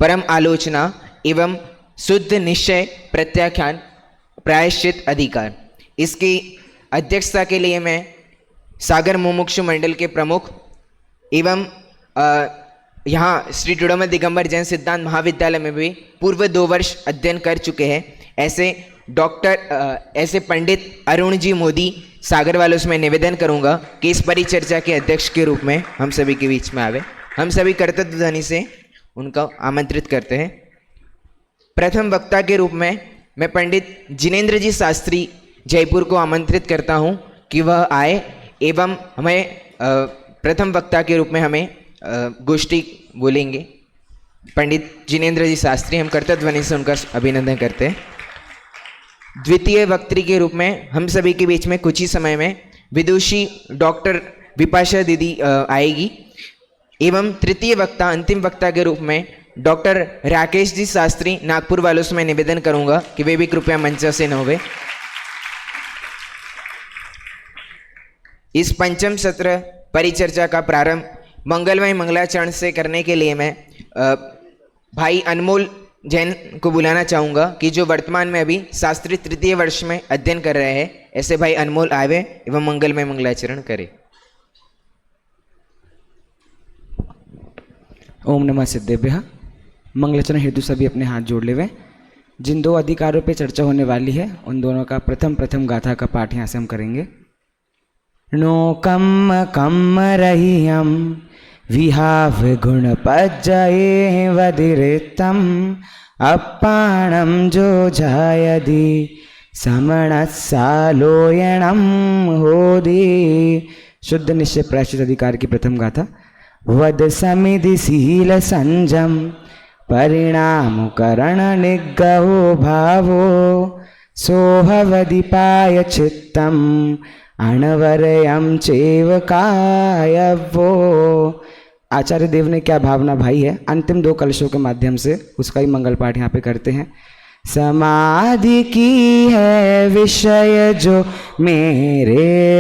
परम आलोचना एवं शुद्ध निश्चय प्रत्याख्यान प्रायश्चित अधिकार। इसकी अध्यक्षता के लिए मैं सागर मुमुक्षु मंडल के प्रमुख एवं यहाँ श्री चूड़ामल दिगंबर जैन सिद्धांत महाविद्यालय में भी पूर्व 2 वर्ष अध्ययन कर चुके हैं ऐसे पंडित अरुण जी मोदी सागर वालों से मैं निवेदन करूंगा कि इस परिचर्चा के अध्यक्ष के रूप में हम सभी के बीच में आवे। हम सभी कर्तव्य ध्वनि से उनका आमंत्रित करते हैं। प्रथम वक्ता के रूप में मैं पंडित जिनेंद्र जी शास्त्री जयपुर को आमंत्रित करता हूं कि वह आए एवं हमें प्रथम वक्ता के रूप में हमें गोष्ठी बोलेंगे। पंडित जिनेंद्र जी शास्त्री, हम कर्तव्य ध्वनि से उनका अभिनंदन करते हैं। द्वितीय वक्त्री के रूप में हम सभी के बीच में कुछ ही समय में विदुषी डॉक्टर विपाशा दीदी आएगी एवं तृतीय वक्ता अंतिम वक्ता के रूप में डॉक्टर राकेश जी शास्त्री नागपुर वालों से मैं निवेदन करूंगा कि वे भी कृपया मंच से न होवे। इस पंचम सत्र परिचर्चा का प्रारंभ मंगलमय मंगलाचरण से करने के लिए मैं भाई अनमोल जैन को बुलाना चाहूँगा कि जो वर्तमान में अभी शास्त्री तृतीय वर्ष में अध्ययन कर रहे हैं। ऐसे भाई अनमोल आवे एवं मंगलमय मंगलाचरण करे। ओम नमः सिद्धेभ्यः। मंगलाचरण हेतु सभी अपने हाथ जोड़ ले। जिन 2 अधिकारों पे चर्चा होने वाली है उन दोनों का प्रथम गाथा का पाठ यहाँ से हम करेंगे। नो कम कम रहियम विहाव गुण पज्जये वदिरितम अपाणम जो जायदि समणसालोयणम होदि। शुद्ध निश्चय प्रायश्चित अधिकार की प्रथम गाथा। वद समिधि शील संजम परिणाम करण निग्रहो भावो सोहवदीपाय चित्तम अणवरयम चैव कायवो। आचार्य देव ने क्या भावना भाई है, अंतिम 2 कलशों के माध्यम से उसका ही मंगल पाठ यहाँ पे करते हैं। समाधि की है विषय जो मेरे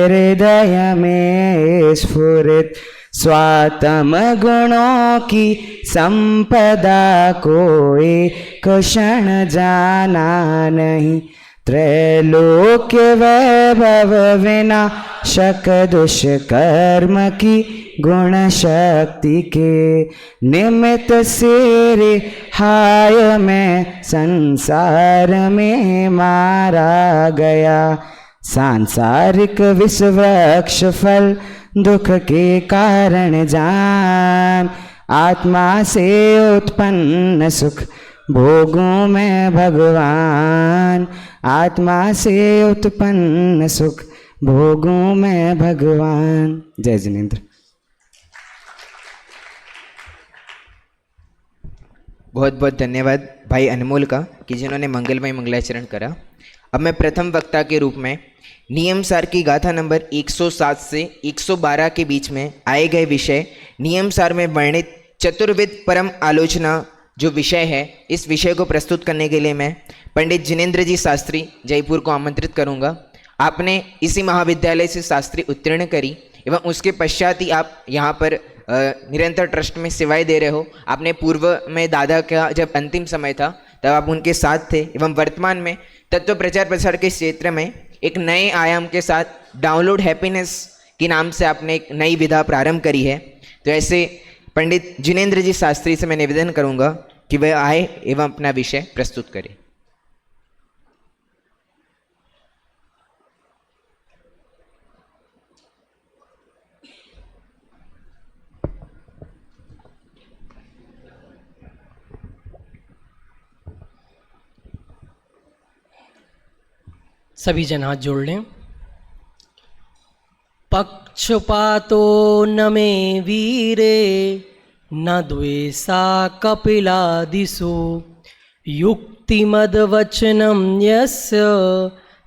हृदय में स्फुरित, स्वात्म गुणों की संपदा को एक क्षण जाना नहीं। त्रैलोक्य वैभव विनाशक दुष्कर्म की गुण शक्ति के निमित्त से रिहाय में संसार में मारा गया। सांसारिक विषवृक्ष फल दुख के कारण जान, आत्मा से उत्पन्न सुख भोगों में भगवान। आत्मा से उत्पन्न सुख भोगों में भगवान। जय जिनेंद्र। बहुत बहुत धन्यवाद भाई अनमोल का कि जिन्होंने मंगलमय मंगलाचरण करा। अब मैं प्रथम वक्ता के रूप में नियम सार की गाथा नंबर 107 से 112 के बीच में आए गए विषय नियम सार में वर्णित चतुर्विध परम आलोचना जो विषय है, इस विषय को प्रस्तुत करने के लिए मैं पंडित जिनेंद्र जी शास्त्री जयपुर को आमंत्रित करूंगा। आपने इसी महाविद्यालय से शास्त्री उत्तीर्ण करी एवं उसके पश्चात ही आप यहाँ पर निरंतर ट्रस्ट में सेवाएं दे रहे हो। आपने पूर्व में दादा का जब अंतिम समय था तब आप उनके साथ थे एवं वर्तमान में तत्व प्रचार प्रसार के क्षेत्र में एक नए आयाम के साथ डाउनलोड हैप्पीनेस के नाम से आपने एक नई विधा प्रारंभ करी है। तो ऐसे पंडित जिनेंद्र जी शास्त्री से मैं निवेदन करूंगा कि वह आए एवं अपना विषय प्रस्तुत करें। सभी जन हाथ जोड़ लें। पक्षपातो न मे वीरे न द्वेषा कपिलादिषु युक्तिमद्वचनं यस्य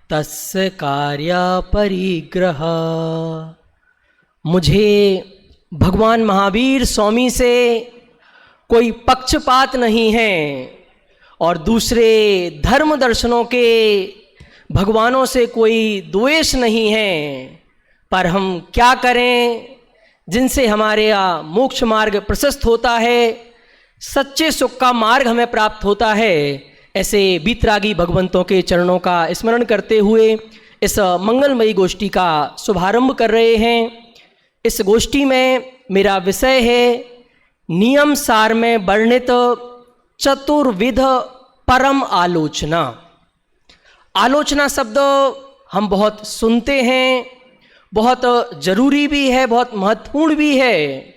तस्य कार्या परिग्रह। मुझे भगवान महावीर स्वामी से कोई पक्षपात नहीं है और दूसरे धर्म दर्शनों के भगवानों से कोई द्वेष नहीं है, पर हम क्या करें जिनसे हमारे मोक्ष मार्ग प्रशस्त होता है। सच्चे सुख का मार्ग हमें प्राप्त होता है। ऐसे बीतरागी भगवंतों के चरणों का स्मरण करते हुए इस मंगलमयी गोष्ठी का शुभारंभ कर रहे हैं। इस गोष्ठी में मेरा विषय है नियम सार में वर्णित चतुर्विध परम आलोचना। आलोचना शब्द हम बहुत सुनते हैं, बहुत जरूरी भी है, बहुत महत्वपूर्ण भी है।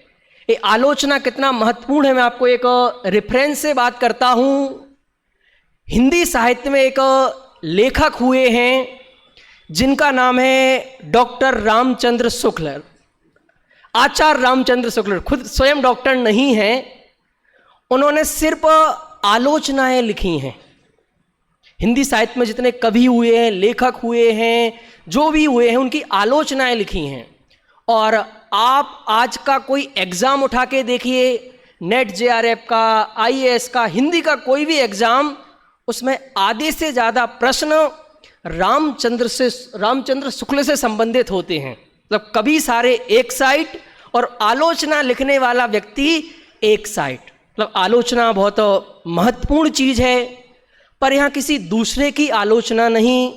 ये आलोचना कितना महत्वपूर्ण है, मैं आपको एक रेफरेंस से बात करता हूँ। हिंदी साहित्य में एक लेखक हुए हैं जिनका नाम है डॉक्टर रामचंद्र शुक्ल। आचार्य रामचंद्र शुक्ल खुद स्वयं डॉक्टर नहीं हैं, उन्होंने सिर्फ आलोचनाएं लिखी हैं। हिंदी साहित्य में जितने कवि हुए हैं, लेखक हुए हैं, जो भी हुए हैं, उनकी आलोचनाएं लिखी हैं। और आप आज का कोई एग्ज़ाम उठा के देखिए, नेट जेआरएफ का, आईएएस का, हिंदी का कोई भी एग्ज़ाम, उसमें आधे से ज़्यादा प्रश्न रामचंद्र शुक्ल से संबंधित होते हैं। मतलब कवि सारे एक साइड और आलोचना लिखने वाला व्यक्ति एक साइड। मतलब आलोचना बहुत महत्वपूर्ण चीज़ है, पर यहाँ किसी दूसरे की आलोचना नहीं,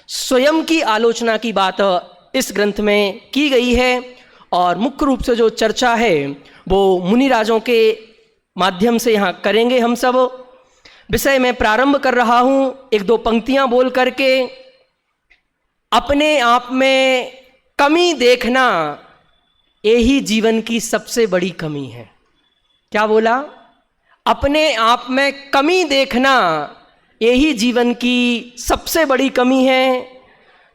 स्वयं की आलोचना की बात इस ग्रंथ में की गई है। और मुख्य रूप से जो चर्चा है वो मुनिराजों के माध्यम से यहाँ करेंगे हम सब। विषय में प्रारंभ कर रहा हूँ एक दो पंक्तियाँ बोल करके। अपने आप में कमी देखना यही जीवन की सबसे बड़ी कमी है। क्या बोला? अपने आप में कमी देखना यही जीवन की सबसे बड़ी कमी है।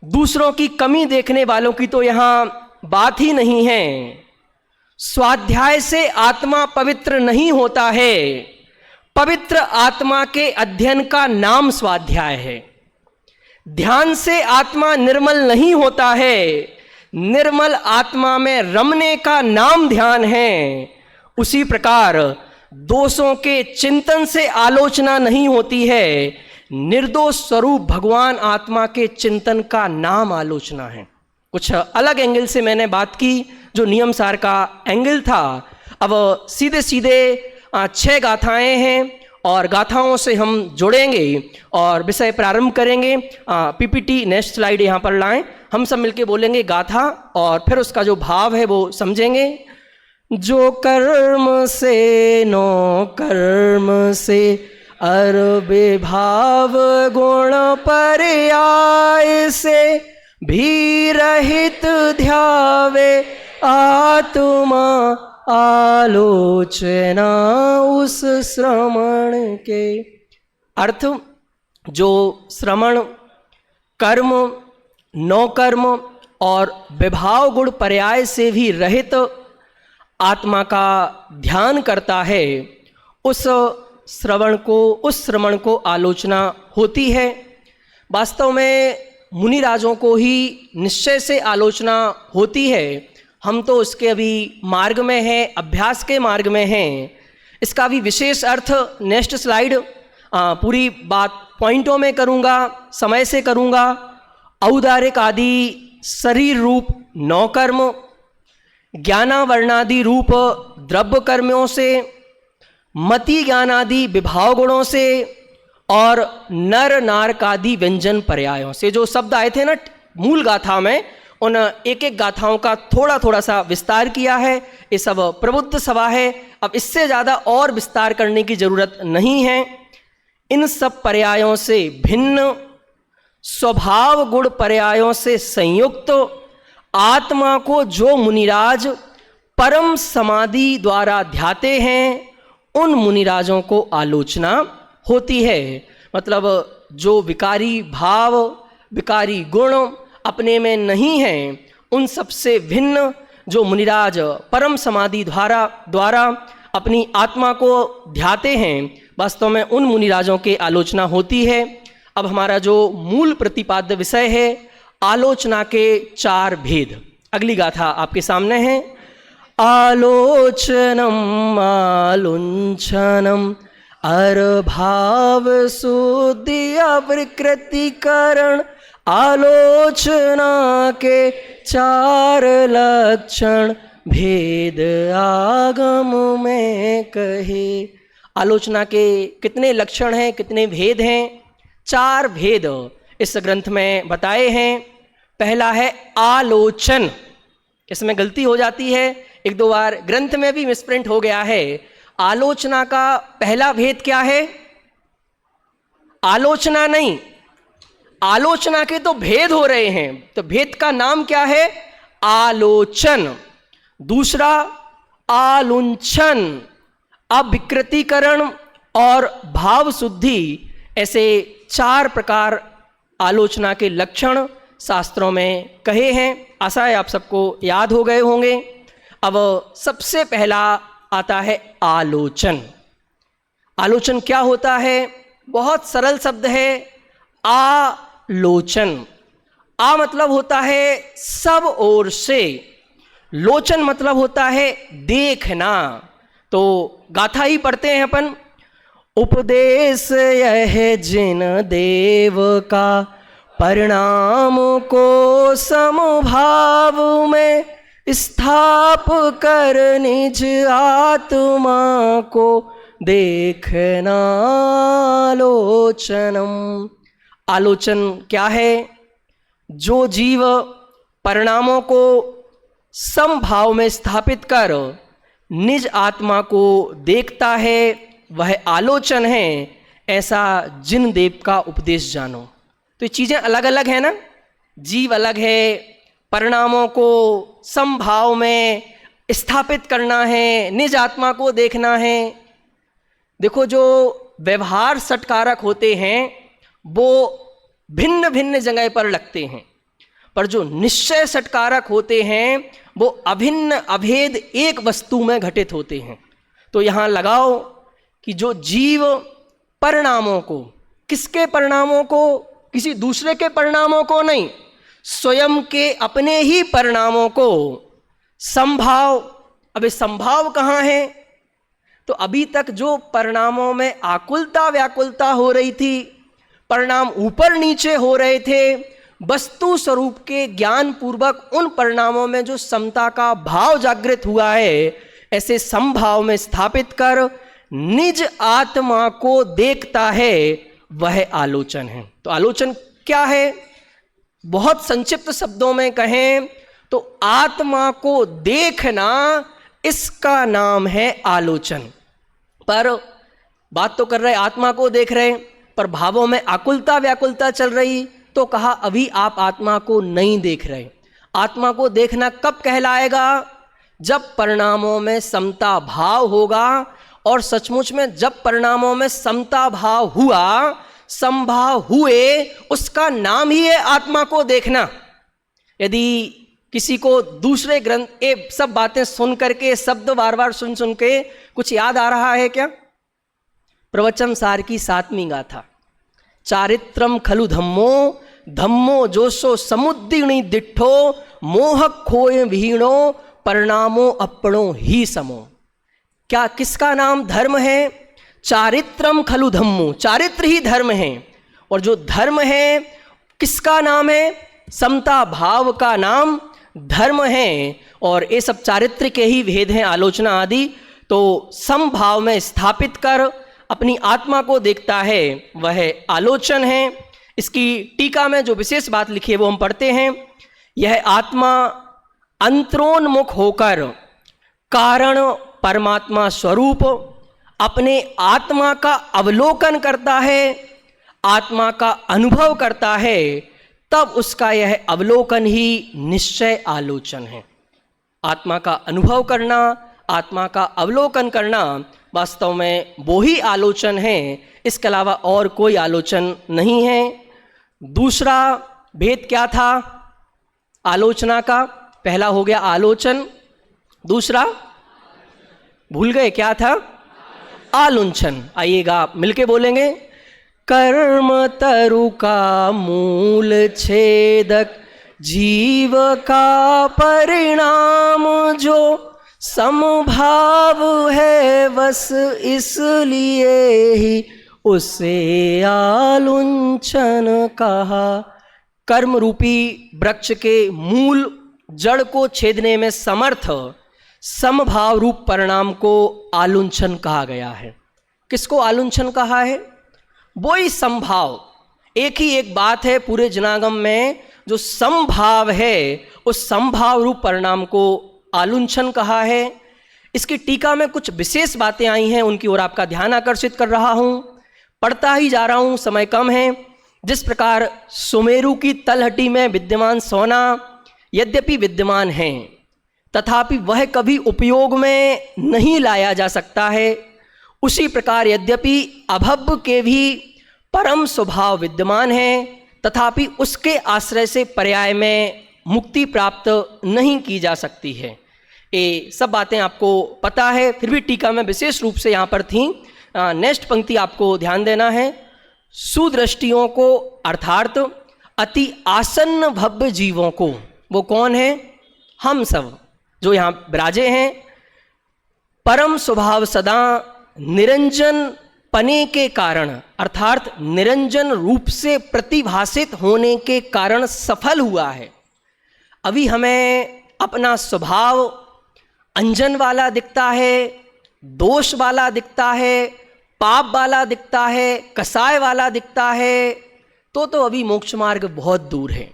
दूसरों की कमी देखने वालों की तो यहाँ बात ही नहीं है। स्वाध्याय से आत्मा पवित्र नहीं होता है, पवित्र आत्मा के अध्ययन का नाम स्वाध्याय है। ध्यान से आत्मा निर्मल नहीं होता है, निर्मल आत्मा में रमने का नाम ध्यान है। उसी प्रकार दोषों के चिंतन से आलोचना नहीं होती है, निर्दोष स्वरूप भगवान आत्मा के चिंतन का नाम आलोचना है। कुछ अलग एंगल से मैंने बात की जो नियम सार का एंगल था। अब सीधे सीधे 6 गाथाएं हैं और गाथाओं से हम जुड़ेंगे और विषय प्रारंभ करेंगे। पीपीटी नेक्स्ट स्लाइड यहाँ पर लाएं, हम सब मिलके बोलेंगे गाथा और फिर उसका जो भाव है वो समझेंगे। जो कर्म से नो कर्म से अर विभाव गुण पर्याय से भी रहित ध्यावे आत्मा आलोचना उस श्रवण के। अर्थ, जो श्रवण कर्म, नौ कर्म और विभाव गुण पर्याय से भी रहित आत्मा का ध्यान करता है, उस श्रवण को आलोचना होती है। वास्तव में मुनिराजों को ही निश्चय से आलोचना होती है। हम तो उसके अभी मार्ग में हैं, अभ्यास के मार्ग में हैं। इसका भी विशेष अर्थ नेक्स्ट स्लाइड, पूरी बात पॉइंटों में करूँगा, समय से करूँगा। औदारिक आदि शरीर रूप 9 कर्म, ज्ञानावर्णादि रूप द्रव्य कर्मों से, मति ज्ञानादि विभाव गुणों से और नर नारकादि व्यंजन पर्यायों से। जो शब्द आए थे ना मूल गाथा में, उन एक एक गाथाओं का थोड़ा थोड़ा सा विस्तार किया है। ये सब प्रबुद्ध सभा है, अब इससे ज़्यादा और विस्तार करने की जरूरत नहीं है। इन सब पर्यायों से भिन्न स्वभाव गुण पर्यायों से संयुक्त आत्मा को जो मुनिराज परम समाधि द्वारा ध्याते हैं, उन मुनिराजों को आलोचना होती है। मतलब जो विकारी भाव, विकारी गुण अपने में नहीं हैं, उन सबसे भिन्न जो मुनिराज परम समाधि द्वारा अपनी आत्मा को ध्याते हैं, वास्तव में उन मुनिराजों के आलोचना होती है। अब हमारा जो मूल प्रतिपाद्य विषय है, आलोचना के 4 भेद। अगली गाथा आपके सामने है। आलोचनम आलुंछनम अरभाव शुद्धि अविकृतिकरण, आलोचना के 4 लक्षण भेद आगम में कहे। आलोचना के कितने लक्षण हैं, कितने भेद हैं? 4 भेद इस ग्रंथ में बताए हैं। पहला है आलोचन। इसमें गलती हो जाती है, 1-2 बार ग्रंथ में भी मिसप्रिंट हो गया है। आलोचना का पहला भेद क्या है? आलोचना नहीं, आलोचना के तो भेद हो रहे हैं, तो भेद का नाम क्या है? आलोचन। दूसरा आलुंछन, अविकृतीकरण और भाव शुद्धि, ऐसे 4 प्रकार आलोचना के लक्षण शास्त्रों में कहे हैं। आशा है आप सबको याद हो गए होंगे। अब सबसे पहला आता है आलोचन। आलोचन क्या होता है? बहुत सरल शब्द है, आलोचन। आ मतलब होता है सब ओर से, लोचन मतलब होता है देखना। तो गाथा ही पढ़ते हैं अपन। उपदेश यह जिन देव का, परिणाम को समभाव में स्थाप कर निज आत्मा को देखना आलोचनम। आलोचन क्या है? जो जीव परिणामों को समभाव में स्थापित कर निज आत्मा को देखता है, वह आलोचन है। ऐसा जिन देव का उपदेश जानो। तो ये चीज़ें अलग अलग हैं ना, जीव अलग है, परिणामों को समभाव में स्थापित करना है, निज आत्मा को देखना है। देखो, जो व्यवहार सटकारक होते हैं वो भिन्न भिन्न जगह पर लगते हैं, पर जो निश्चय सटकारक होते हैं वो अभिन्न अभेद एक वस्तु में घटित होते हैं। तो यहाँ लगाओ कि जो जीव परिणामों को, किसके परिणामों को? किसी दूसरे के परिणामों को नहीं, स्वयं के अपने ही परिणामों को संभाव। अबे संभाव कहाँ है? तो अभी तक जो परिणामों में आकुलता व्याकुलता हो रही थी, परिणाम ऊपर नीचे हो रहे थे, वस्तु स्वरूप के ज्ञान पूर्वक उन परिणामों में जो समता का भाव जागृत हुआ है, ऐसे संभाव में स्थापित कर निज आत्मा को देखता है, वह आलोचन है। तो आलोचन क्या है? बहुत संक्षिप्त शब्दों में कहें तो आत्मा को देखना, इसका नाम है आलोचन। पर बात तो कर रहे आत्मा को देख रहे, पर भावों में आकुलता व्याकुलता चल रही, तो कहा अभी आप आत्मा को नहीं देख रहे। आत्मा को देखना कब कहलाएगा? जब परिणामों में समता भाव होगा। और सचमुच में जब परिणामों में समता भाव हुआ, संभाव हुए, उसका नाम ही है आत्मा को देखना। यदि किसी को दूसरे ग्रंथ ये सब बातें सुन करके, शब्द बार बार सुन सुन के कुछ याद आ रहा है क्या? प्रवचन सार की 7वीं गाथा, चारित्रम खलु धम्मो, धम्मो जोशो समुद्दिणी दिठो, मोह खोए भीणो, परिणामो अपणो ही समो। क्या किसका नाम धर्म है? चारित्रम खलु धम्मो, चारित्र ही धर्म है। और जो धर्म है किसका नाम है? समता भाव का नाम धर्म है। और ये सब चारित्र के ही भेद हैं, आलोचना आदि। तो समभाव में स्थापित कर अपनी आत्मा को देखता है, वह आलोचन है। इसकी टीका में जो विशेष बात लिखी है वो हम पढ़ते हैं। यह आत्मा अंतरोन्मुख होकर कारण परमात्मा स्वरूप अपने आत्मा का अवलोकन करता है, आत्मा का अनुभव करता है, तब उसका यह अवलोकन ही निश्चय आलोचन है। आत्मा का अनुभव करना, आत्मा का अवलोकन करना वास्तव में वो ही आलोचन है, इसके अलावा और कोई आलोचन नहीं है। दूसरा भेद क्या था आलोचना का? पहला हो गया आलोचन, दूसरा भूल गए क्या था? आलुंछन। आइएगा आप मिलके बोलेंगे। कर्म तरु का मूल छेदक, जीव का परिणाम जो समभाव है, बस इसलिए ही उसे आलुंछन कहा। कर्म रूपी वृक्ष के मूल जड़ को छेदने में समर्थ समभाव रूप परिणाम को आलुंछन कहा गया है। किसको आलुंछन कहा है? वो ही समभाव, एक ही एक बात है पूरे जनागम में, जो समभाव है उस समभाव रूप परिणाम को आलुंछन कहा है। इसकी टीका में कुछ विशेष बातें आई हैं, उनकी ओर आपका ध्यान आकर्षित कर रहा हूं, पढ़ता ही जा रहा हूं, समय कम है। जिस प्रकार सुमेरु की तलहटी में विद्यमान सोना यद्यपि विद्यमान है, तथापि वह कभी उपयोग में नहीं लाया जा सकता है, उसी प्रकार यद्यपि अभव्य के भी परम स्वभाव विद्यमान है, तथापि उसके आश्रय से पर्याय में मुक्ति प्राप्त नहीं की जा सकती है। ये सब बातें आपको पता है, फिर भी टीका में विशेष रूप से यहाँ पर थी। नेक्स्ट पंक्ति आपको ध्यान देना है। सुदृष्टियों को अर्थात अति आसन्न भव्य जीवों को, वो कौन है? हम सब जो यहाँ विराजे हैं। परम स्वभाव सदा निरंजन पने के कारण अर्थात निरंजन रूप से प्रतिभासित होने के कारण सफल हुआ है। अभी हमें अपना स्वभाव अंजन वाला दिखता है, दोष वाला दिखता है, पाप वाला दिखता है, कसाय वाला दिखता है, तो अभी मोक्ष मार्ग बहुत दूर है।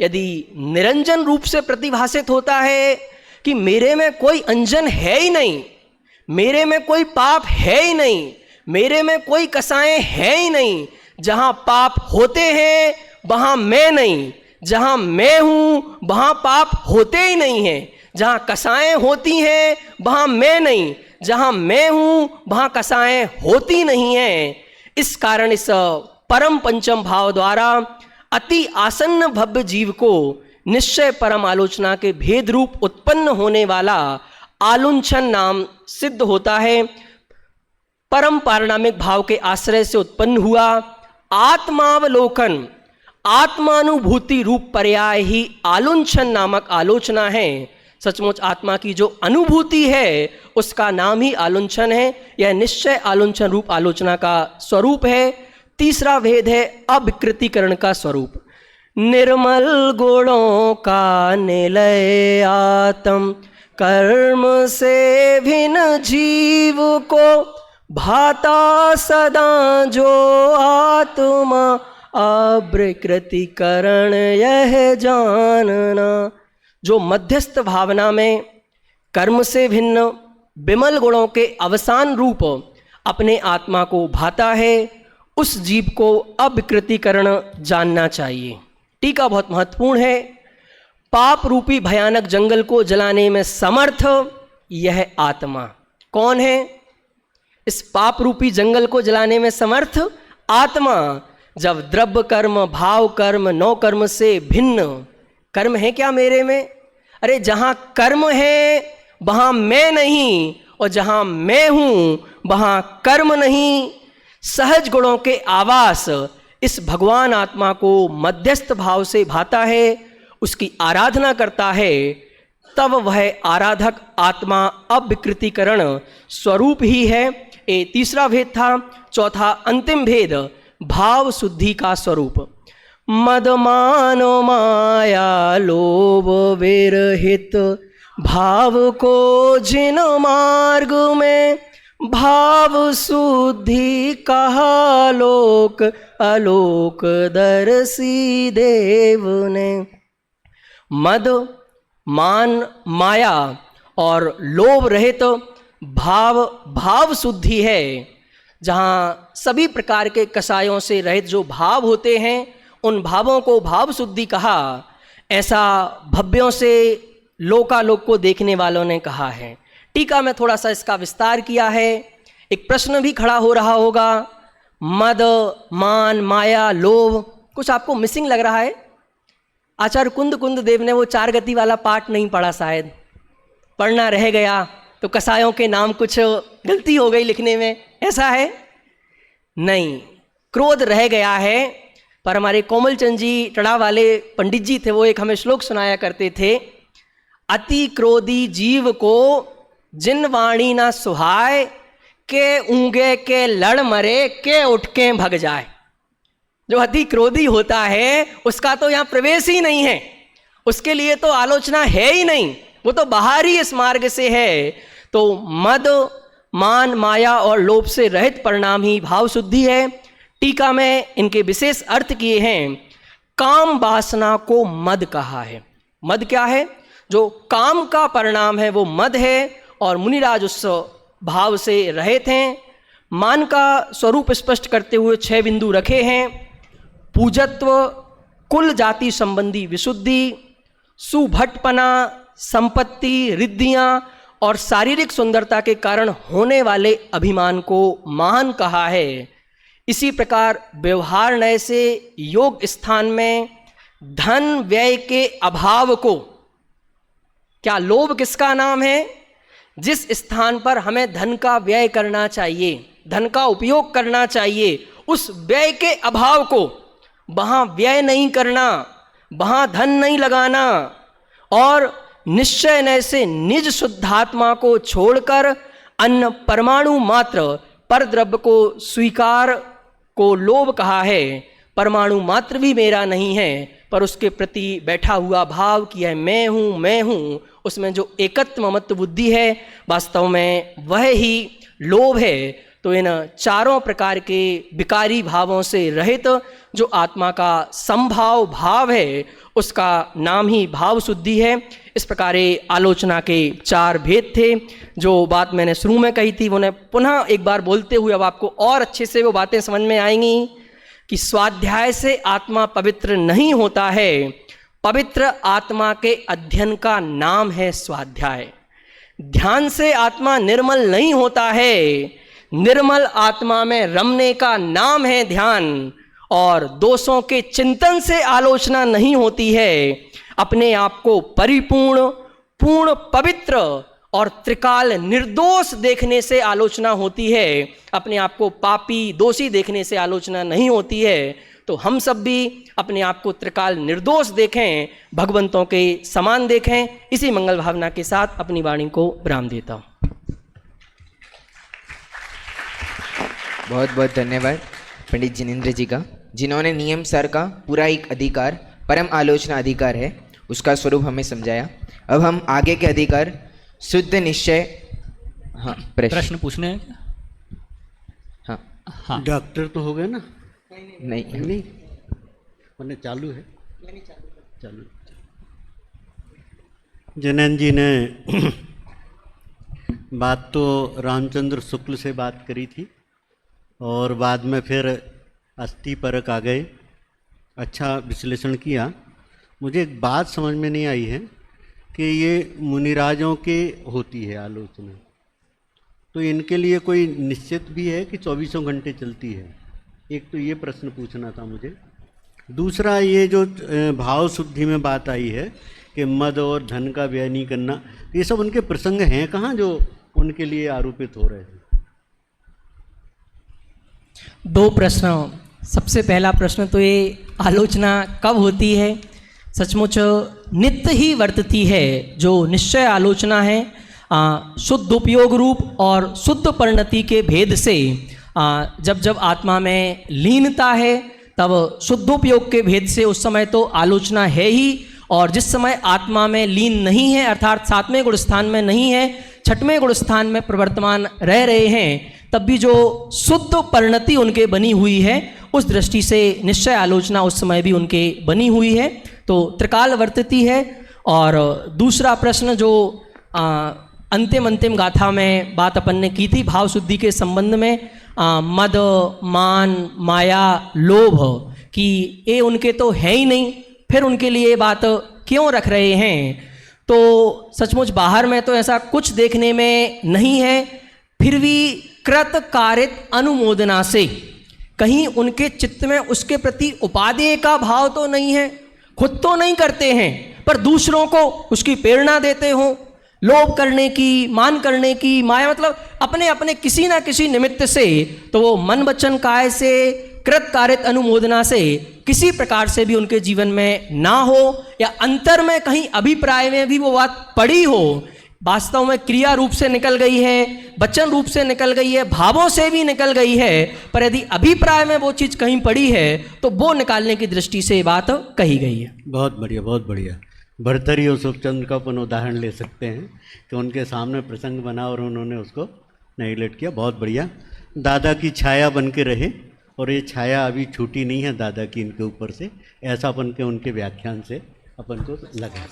यदि निरंजन रूप से प्रतिभासित होता है कि मेरे में कोई अंजन है ही नहीं, मेरे में कोई पाप है ही नहीं, मेरे में कोई कसाएं है ही नहीं, जहां पाप होते हैं वहां मैं नहीं, जहां मैं हूं वहां पाप होते ही नहीं हैं, जहां कसाएं होती हैं वहां मैं नहीं, जहां मैं हूं वहां कसाएं होती नहीं हैं। इस कारण इस परम पंचम भाव द्वारा अति आसन्न भव्य जीव को निश्चय परम आलोचना के भेद रूप उत्पन्न होने वाला आलुंछन नाम सिद्ध होता है। परम पारिणामिक भाव के आश्रय से उत्पन्न हुआ आत्मावलोकन, आत्मानुभूति रूप पर्याय ही आलुंछन नामक आलोचना है। सचमुच आत्मा की जो अनुभूति है उसका नाम ही आलुंछन है। यह निश्चय आलुंछन रूप आलोचना का स्वरूप है। तीसरा भेद है अविकृतिकरण का स्वरूप। निर्मल गुणों का निलय आत्म कर्म से भिन्न जीव को भाता सदा जो आत्मा अविकृतिकरण यह जानना। जो मध्यस्थ भावना में कर्म से भिन्न विमल गुणों के अवसान रूप अपने आत्मा को भाता है, उस जीव को अविकृतिकरण जानना चाहिए। टीका बहुत महत्वपूर्ण है। पाप रूपी भयानक जंगल को जलाने में समर्थ यह आत्मा कौन है? इस पाप रूपी जंगल को जलाने में समर्थ आत्मा। जब द्रव्य कर्म, भाव कर्म, नौ कर्म से भिन्न कर्म है क्या मेरे में? अरे जहां कर्म है वहां मैं नहीं, और जहां मैं हूं वहां कर्म नहीं। सहज गुणों के आवास इस भगवान आत्मा को मध्यस्थ भाव से भाता है, उसकी आराधना करता है, तब वह आराधक आत्मा अविकृतिकरण स्वरूप ही है। ये तीसरा भेद था। चौथा अंतिम भेद भाव शुद्धि का स्वरूप। मद मान माया लोभ विरहित भाव को जिन मार्ग में भाव शुद्धि कहा लोक आलोक दर्शी देव ने। मद, मान, माया और लोभ रहित भाव शुद्धि है। जहाँ सभी प्रकार के कसायों से रहित जो भाव होते हैं उन भावों को भाव शुद्धि कहा। ऐसा भव्यों से लोकालोक को देखने वालों ने कहा है। टीका में थोड़ा सा इसका विस्तार किया है। एक प्रश्न भी खड़ा हो रहा होगा, मद, मान, माया, लोभ, कुछ आपको मिसिंग लग रहा है? आचार्य कुंद देव ने वो 4 गति वाला पाठ नहीं पढ़ा, शायद पढ़ना रह गया, तो कसायों के नाम कुछ गलती हो गई लिखने में, ऐसा है? नहीं, क्रोध रह गया है। पर हमारे कोमलचंद जी टड़ा वाले पंडित जी थे, वो एक हमें श्लोक सुनाया करते थे, अति क्रोधी जीव को जिन वाणी ना सुहाए, के ऊँगे के लड़ मरे, के उठ के भग जाए। जो अति क्रोधी होता है उसका तो यहाँ प्रवेश ही नहीं है, उसके लिए तो आलोचना है ही नहीं, वो तो बाहर ही इस मार्ग से है। तो मद, मान, माया और लोभ से रहित परिणाम ही भाव शुद्धि है। टीका में इनके विशेष अर्थ किए हैं। काम वासना को मद कहा है। मद क्या है? जो काम का परिणाम है वो मद है, और मुनिराज उस भाव से रहित हैं। मान का स्वरूप स्पष्ट करते हुए 6 बिंदु रखे हैं। पूजत्व, कुल जाति संबंधी विशुद्धि, सुभटपना, संपत्ति, रिद्धियां और शारीरिक सुंदरता के कारण होने वाले अभिमान को मान कहा है। इसी प्रकार व्यवहार नय से योग स्थान में धन व्यय के अभाव को, क्या लोभ किसका नाम है? जिस स्थान पर हमें धन का व्यय करना चाहिए, धन का उपयोग करना चाहिए, उस व्यय के अभाव को वहाँ व्यय नहीं करना, वहाँ धन नहीं लगाना, और निश्चय नय से निज शुद्धात्मा को छोड़कर अन्य परमाणु मात्र पर द्रव्य को स्वीकार को लोभ कहा है। परमाणु मात्र भी मेरा नहीं है, पर उसके प्रति बैठा हुआ भाव कि यह मैं हूँ, उसमें जो एकत्व ममत्व बुद्धि है, वास्तव में वह ही लोभ है। तो इन चारों प्रकार के विकारी भावों से रहित जो आत्मा का संभाव भाव है, उसका नाम ही भाव शुद्धि है। इस प्रकार आलोचना के 4 भेद थे। जो बात मैंने शुरू में कही थी, उन्हें पुनः एक बार बोलते हुए अब आपको और अच्छे से वो बातें समझ में आएंगी कि स्वाध्याय से आत्मा पवित्र नहीं होता है। पवित्र आत्मा के अध्ययन का नाम है स्वाध्याय। ध्यान से आत्मा निर्मल नहीं होता है। निर्मल आत्मा में रमने का नाम है ध्यान। और दोषों के चिंतन से आलोचना नहीं होती है। अपने आप को परिपूर्ण, पूर्ण, पवित्र और त्रिकाल निर्दोष देखने से आलोचना होती है। अपने आप को पापी, दोषी देखने से आलोचना नहीं होती है। तो हम सब भी अपने आप को त्रिकाल निर्दोष देखें, भगवंतों के समान देखें। इसी मंगल भावना के साथ अपनी वाणी को विराम देता हूँ। बहुत बहुत धन्यवाद पंडित जिनेंद्र जी का, जिन्होंने नियम सार का पूरा एक अधिकार, परम आलोचना अधिकार है, उसका स्वरूप हमें समझाया। अब हम आगे के अधिकार शुद्ध निश्चय, हाँ प्रश्न पूछने हैं क्या? हाँ हाँ, डॉक्टर तो हो गए ना? नहीं मैंने चालू है, चालू। जैनन जी ने बात तो रामचंद्र शुक्ल से बात करी थी, और बाद में फिर अस्थि परक आ गए। अच्छा विश्लेषण किया। मुझे एक बात समझ में नहीं आई है कि ये मुनिराजों के होती है आलोचना, तो इनके लिए कोई निश्चित भी है कि 24 घंटे चलती है? एक तो ये प्रश्न पूछना था मुझे। दूसरा, ये जो भाव शुद्धि में बात आई है कि मद और धन का व्यय नहीं करना, ये सब उनके प्रसंग हैं कहाँ जो उनके लिए आरोपित हो रहे हैं? 2 प्रश्न। सबसे पहला प्रश्न तो ये आलोचना कब होती है? सचमुच नित्य ही वर्तती है। जो निश्चय आलोचना है, शुद्ध उपयोग रूप और शुद्ध परिणति के भेद से जब जब आत्मा में लीनता है, तब शुद्धोपयोग के भेद से उस समय तो आलोचना है ही। और जिस समय आत्मा में लीन नहीं है, अर्थात 7वें गुण स्थान में नहीं है, 6वें गुण स्थान में प्रवर्तमान रह रहे हैं, तब भी जो शुद्ध परिणति उनके बनी हुई है, उस दृष्टि से निश्चय आलोचना उस समय भी उनके बनी हुई है। तो त्रिकाल वर्तती है। और दूसरा प्रश्न जो अंतिम गाथा में बात अपन ने की थी भाव शुद्धि के संबंध में, मद, मान, माया, लोभ, कि ये उनके तो है ही नहीं, फिर उनके लिए ये बात क्यों रख रहे हैं? तो सचमुच बाहर में तो ऐसा कुछ देखने में नहीं है, फिर भी कृत कारित अनुमोदना से कहीं उनके चित्त में उसके प्रति उपादेय का भाव तो नहीं है। खुद तो नहीं करते हैं, पर दूसरों को उसकी प्रेरणा देते हो, लोभ करने की, मान करने की, माया, मतलब अपने अपने किसी ना किसी निमित्त से, तो वो मन वचन काय से, कृत कारित अनुमोदना से किसी प्रकार से भी उनके जीवन में ना हो, या अंतर में कहीं अभिप्राय में भी वो बात पड़ी हो, वास्तव में क्रिया रूप से निकल गई है, वचन रूप से निकल गई है, भावों से भी निकल गई है, पर यदि अभिप्राय में वो चीज़ कहीं पड़ी है तो वो निकालने की दृष्टि से बात कही गई है। बहुत बढ़िया, बहुत बढ़िया। भर्तृहरि और सुखचंद्र का अपन उदाहरण ले सकते हैं कि उनके सामने प्रसंग बना और उन्होंने उसको एनाहिलेट किया, बहुत बढ़िया। दादा की छाया बन के रहे, और ये छाया अभी छूटी नहीं है दादा की इनके ऊपर से, ऐसा अपन के उनके व्याख्यान से अपन को लगा।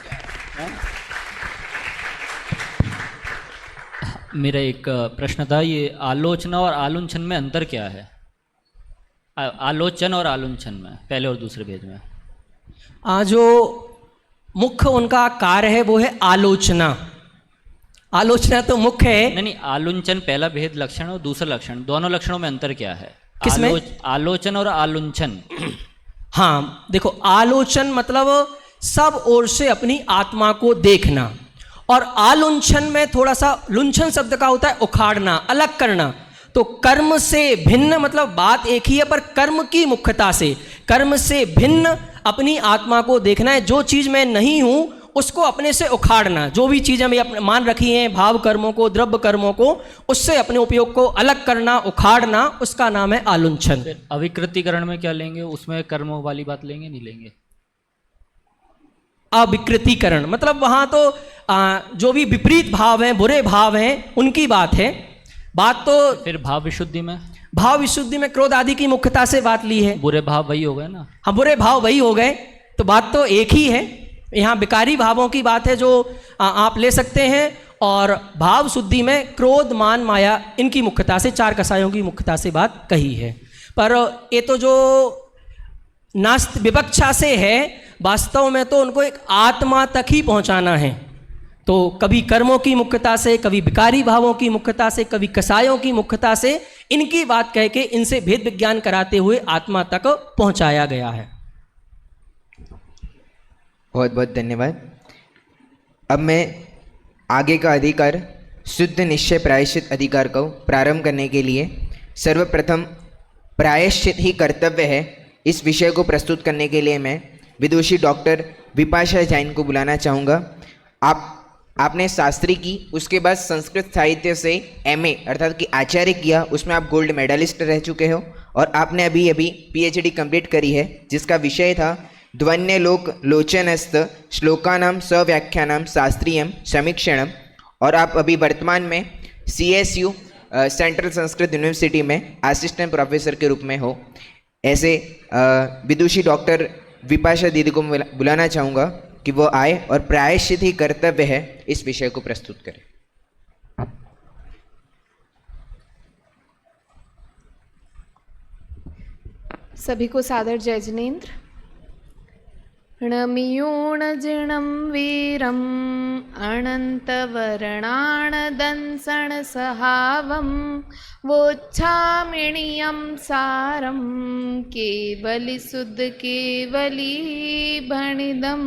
मेरा एक प्रश्न था, ये आलोचना और आलुंछन में अंतर क्या है? आलोचन और आलुंछन में, पहले और दूसरे भेद में। जो मुख्य उनका कार्य है वो है आलोचना। आलोचना तो मुख्य है। नहीं, आलुंचन पहला भेद लक्षण और दूसरा लक्षण, दोनों लक्षणों में अंतर क्या है? किसमें? आलोचन और आलुंछन। हाँ देखो, आलोचन मतलब सब ओर से अपनी आत्मा को देखना, और आलुंछन में थोड़ा सा, लुंछन शब्द का होता है उखाड़ना, अलग करना। तो कर्म से भिन्न मतलब बात एक ही है, पर कर्म की मुख्यता से, कर्म से भिन्न अपनी आत्मा को देखना है। जो चीज़ मैं नहीं हूँ उसको अपने से उखाड़ना। जो भी चीज़ें मैं अपने मान रखी हैं, भाव कर्मों को, द्रव्य कर्मों को, उससे अपने उपयोग को अलग करना, उखाड़ना, उसका नाम है आलुंछन। फिर अविकृतिकरण में क्या लेंगे? उसमें कर्मों वाली बात लेंगे, नहीं लेंगे? अविकृतिकरण मतलब वहाँ तो जो भी विपरीत भाव हैं, बुरे भाव हैं, उनकी बात है। बात तो फिर भाव विशुद्धि में? भाव विशुद्धि में क्रोध आदि की मुख्यता से बात ली है। बुरे भाव वही हो गए ना? हाँ, बुरे भाव वही हो गए, तो बात तो एक ही है। यहाँ विकारी भावों की बात है जो आप ले सकते हैं, और भाव शुद्धि में क्रोध, मान, माया, इनकी मुख्यता से, चार कसायों की मुख्यता से बात कही है। पर ये तो जो नास्त विवक्षा से है, वास्तव में तो उनको एक आत्मा तक ही पहुँचाना है। तो कभी कर्मों की मुख्यता से, कभी विकारी भावों की मुख्यता से, कभी कसायों की मुख्यता से, इनकी बात कह के इनसे भेद विज्ञान कराते हुए आत्मा तक पहुँचाया गया है। बहुत बहुत धन्यवाद। अब मैं आगे का अधिकार, शुद्ध निश्चय प्रायश्चित अधिकार को प्रारंभ करने के लिए सर्वप्रथम प्रायश्चित ही कर्तव्य है, इस विषय को प्रस्तुत करने के लिए मैं विदुषी डॉक्टर विपाशा जैन को बुलाना चाहूँगा। आपने शास्त्री की, उसके बाद संस्कृत साहित्य से एमए अर्थात कि आचार्य किया, उसमें आप गोल्ड मेडलिस्ट रह चुके हो, और आपने अभी अभी पीएचडी कंप्लीट करी है, जिसका विषय था ध्वन्यलोक लोचनस्थ श्लोकानां सव्याख्यानां शास्त्रीयं समीक्षणम, और आप अभी वर्तमान में CSU सेंट्रल संस्कृत यूनिवर्सिटी में असिस्टेंट प्रोफेसर के रूप में हो। ऐसे विदुषी डॉक्टर विपाशा दीदी को बुलाना चाहूँगा कि वो आए और प्रायश्चित ही कर्तव्य है इस विषय को प्रस्तुत करें। सभी को सादर जय जिनेन्द्र। णमियूणजिणं वीरम् अनन्तवर्णाणदंसणसहावं वोच्छामिणीयं सारं केवलिशुद्ध केवलीभणिदम्।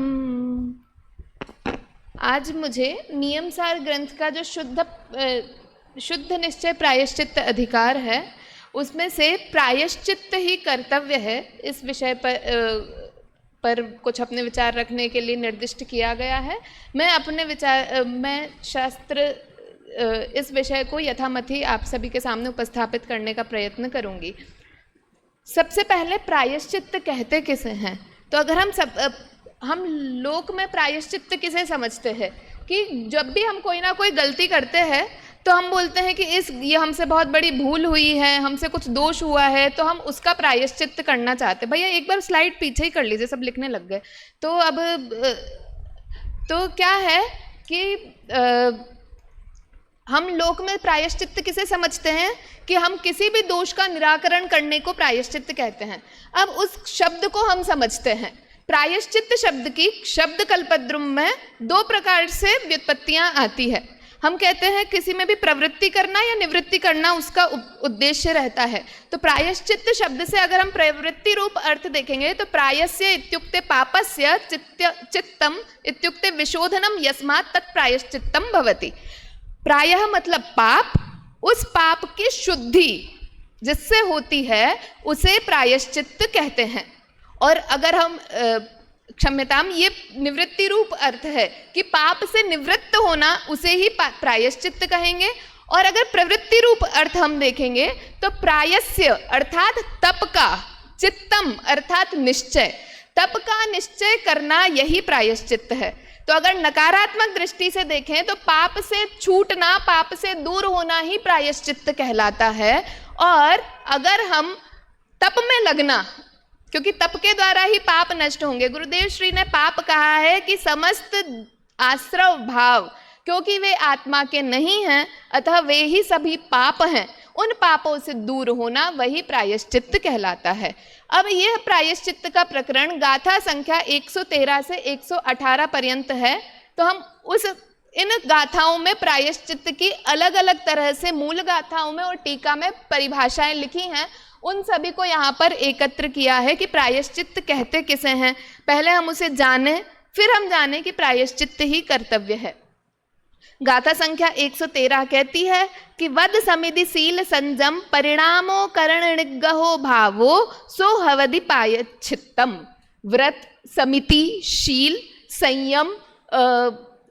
आज मुझे नियमसार ग्रंथ का जो शुद्ध निश्चय प्रायश्चित्त अधिकार है, उसमें से प्रायश्चित्त ही कर्तव्य है, इस विषय पर कुछ अपने विचार रखने के लिए निर्दिष्ट किया गया है। मैं शास्त्र इस विषय को यथामति आप सभी के सामने उपस्थापित करने का प्रयत्न करूंगी। सबसे पहले प्रायश्चित्त कहते किसे हैं? तो अगर हम लोक में प्रायश्चित्त किसे समझते हैं कि जब भी हम कोई ना कोई गलती करते हैं तो हम बोलते हैं कि ये हमसे बहुत बड़ी भूल हुई है, हमसे कुछ दोष हुआ है, तो हम उसका प्रायश्चित्त करना चाहते हैं। भैया एक बार स्लाइड पीछे ही कर लीजिए, सब लिखने लग गए। तो अब तो क्या है कि हम लोक में प्रायश्चित्त किसे समझते हैं कि हम किसी भी दोष का निराकरण करने को प्रायश्चित्त कहते हैं। अब उस शब्द को हम समझते हैं। प्रायश्चित्त शब्द की शब्द कल्पद्रुम में दो प्रकार से व्युत्पत्तियां आती है। हम कहते हैं किसी में भी प्रवृत्ति करना या निवृत्ति करना उसका उद्देश्य रहता है। तो प्रायश्चित्त शब्द से अगर हम प्रवृत्ति रूप अर्थ देखेंगे तो प्रायस्य इत्युक्ते पापस्य चित्तम इत्युक्ते विशोधनम यस्मात् तत् प्रायश्चित्तम भवति। प्रायः मतलब पाप, उस पाप की शुद्धि जिससे होती है उसे प्रायश्चित्त कहते हैं। और अगर हम क्षम्यताम, ये निवृत्ति रूप अर्थ है कि पाप से निवृत्त होना, उसे ही प्रायश्चित्त कहेंगे। और अगर प्रवृत्ति रूप अर्थ हम देखेंगे तो प्रायस्य अर्थात तप का, चित्तम अर्थात निश्चय, तप का निश्चय करना यही प्रायश्चित्त है। तो अगर नकारात्मक दृष्टि से देखें तो पाप से छूटना, पाप से दूर होना ही प्रायश्चित्त कहलाता है। और अगर हम तप में लगना, क्योंकि तप के द्वारा ही पाप नष्ट होंगे। गुरुदेव श्री ने पाप कहा है कि समस्त आश्रव भाव, क्योंकि वे आत्मा के नहीं हैं अतः वे ही सभी पाप हैं, उन पापों से दूर होना वही प्रायश्चित्त कहलाता है। अब यह प्रायश्चित्त का प्रकरण गाथा संख्या 113 से 118 पर्यंत है। तो हम इन गाथाओं में प्रायश्चित्त की अलग अलग तरह से मूल गाथाओं में और टीका में परिभाषाएं लिखी हैं, उन सभी को यहाँ पर एकत्र किया है कि प्रायश्चित्त कहते किसे हैं। पहले हम उसे जाने, फिर हम जाने कि प्रायश्चित्त ही कर्तव्य है। गाथा संख्या 113 कहती है कि वद समिधि सील संजम परिणामो करण निग्रहो भावो सो हवदि प्रायश्चित्तम। व्रत, समिति, शील, संयम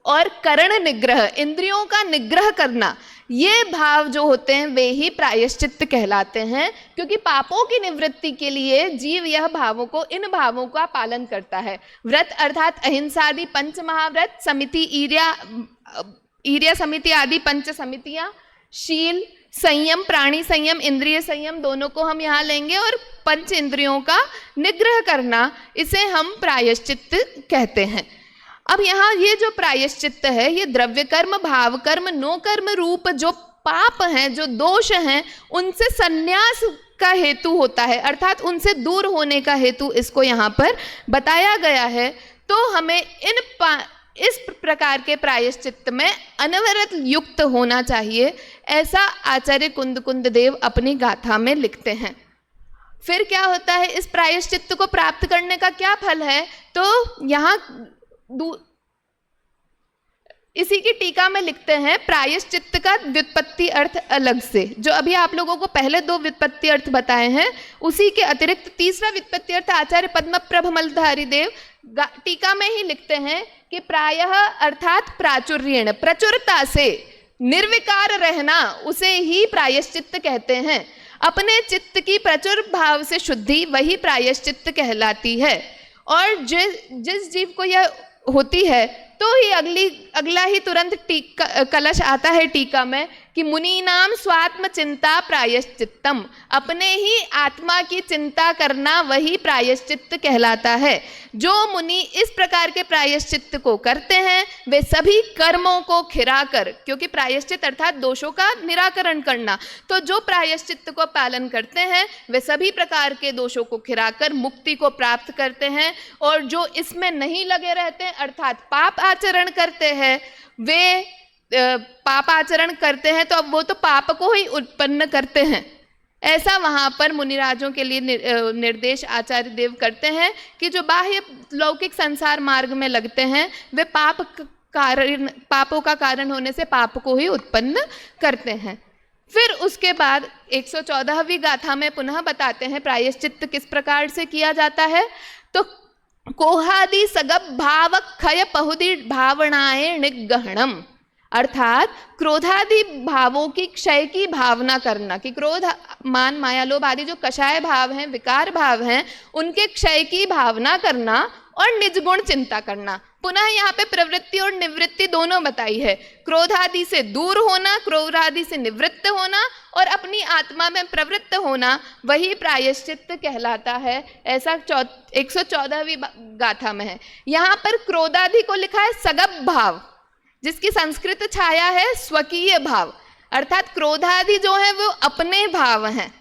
और करण निग्रह, इंद्रियों का निग्रह करना, ये भाव जो होते हैं वे ही प्रायश्चित्त कहलाते हैं। क्योंकि पापों की निवृत्ति के लिए जीव यह भावों को, इन भावों का पालन करता है। व्रत अर्थात अहिंसादि पंच महाव्रत, समिति ईर्या समिति आदि पंच समितियां, शील, संयम, प्राणी संयम, इंद्रिय संयम, दोनों को हम यहाँ लेंगे, और पंच इंद्रियों का निग्रह करना, इसे हम प्रायश्चित्त कहते हैं। अब यहाँ ये जो प्रायश्चित्त है, ये द्रव्य कर्म, भाव कर्म, नो कर्म रूप जो पाप हैं, जो दोष हैं, उनसे संन्यास का हेतु होता है, अर्थात उनसे दूर होने का हेतु इसको यहाँ पर बताया गया है। तो हमें इस प्रकार के प्रायश्चित्त में अनवरत युक्त होना चाहिए, ऐसा आचार्य कुंद देव अपनी गाथा में लिखते हैं। फिर क्या होता है, इस प्रायश्चित्त को प्राप्त करने का क्या फल है, तो यहाँ इसी की टीका में लिखते हैं प्रायश्चित्त का व्युत्पत्ति अर्थ अलग से। जो अभी आप लोगों को पहले 2 व्युत्पत्ति अर्थ बताए हैं, उसी के अतिरिक्त तीसरा व्युत्पत्ति अर्थ आचार्य पद्मप्रभ मलधारी देव टीका में ही लिखते हैं कि प्रायः अर्थात प्राचुर्येण, प्रचुरता से निर्विकार रहना, उसे ही प्रायश्चित्त कहते हैं। अपने चित्त की प्रचुर भाव से शुद्धि वही प्रायश्चित्त कहलाती है। और जिस जीव को यह होती है तो ही अगला ही तुरंत कलश आता है टीका में कि मुनि नाम स्वात्म चिंता प्रायश्चित्तम, अपने ही आत्मा की चिंता करना वही प्रायश्चित्त कहलाता है। जो मुनि इस प्रकार के प्रायश्चित्त को करते हैं वे सभी कर्मों को खिराकर, क्योंकि प्रायश्चित अर्थात दोषों का निराकरण करना, तो जो प्रायश्चित्त को पालन करते हैं वे सभी प्रकार के दोषों को खिराकर मुक्ति को प्राप्त करते हैं। और जो इसमें नहीं लगे रहते हैं अर्थात पाप आचरण करते हैं, वे पाप आचरण करते हैं तो अब वो तो पाप को ही उत्पन्न करते हैं। ऐसा वहाँ पर मुनिराजों के लिए निर्देश आचार्य देव करते हैं कि जो बाह्य लौकिक संसार मार्ग में लगते हैं वे पापों का कारण होने से पाप को ही उत्पन्न करते हैं। फिर उसके बाद 114वीं गाथा में पुनः बताते हैं प्रायश्चित्त किस प्रकार से किया जाता है। तो कोहादि सगब भाव क्षय पहुदि भावनाएं निगहणम, अर्थात क्रोधादि भावों की क्षय की भावना करना, कि क्रोध, मान, माया, लोभ आदि जो कषाय भाव हैं, विकार भाव हैं, उनके क्षय की भावना करना और निजगुण चिंता करना। पुनः यहाँ पे प्रवृत्ति और निवृत्ति दोनों बताई है। क्रोधादि से दूर होना, क्रोधादि से निवृत्त होना और अपनी आत्मा में प्रवृत्त होना, वही प्रायश्चित्त कहलाता है। ऐसा 114वीं गाथा में है। यहाँ पर क्रोधादि को लिखा है सगब भाव, जिसकी संस्कृत छाया है स्वकीय भाव, अर्थात क्रोधादि जो है वो अपने भाव हैं।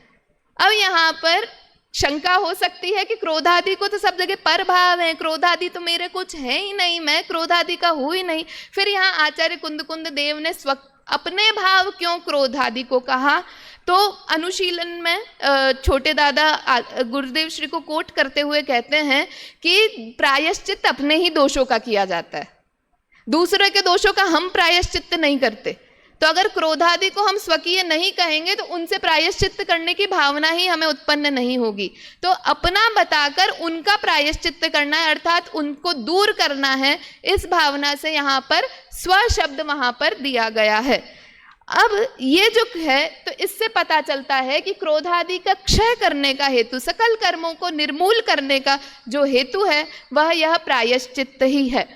अब यहाँ पर शंका हो सकती है कि क्रोधादि को तो सब जगह पर भाव है, क्रोधादि तो मेरे कुछ है ही नहीं, मैं क्रोधादि का हूँ ही नहीं। फिर यहाँ आचार्य कुंद देव ने अपने भाव क्यों क्रोधादि को कहा, तो अनुशीलन में छोटे दादा गुरुदेव श्री को कोट करते हुए कहते हैं कि प्रायश्चित्त अपने ही दोषों का किया जाता है, दूसरे के दोषों का हम प्रायश्चित्त नहीं करते। तो अगर क्रोधादि को हम स्वकीय नहीं कहेंगे तो उनसे प्रायश्चित्त करने की भावना ही हमें उत्पन्न नहीं होगी। तो अपना बताकर उनका प्रायश्चित्त करना है, अर्थात उनको दूर करना है, इस भावना से यहाँ पर स्व शब्द वहाँ पर दिया गया है। अब ये जो है तो इससे पता चलता है कि क्रोधादि का क्षय करने का हेतु, सकल कर्मों को निर्मूल करने का जो हेतु है वह यह प्रायश्चित्त ही है।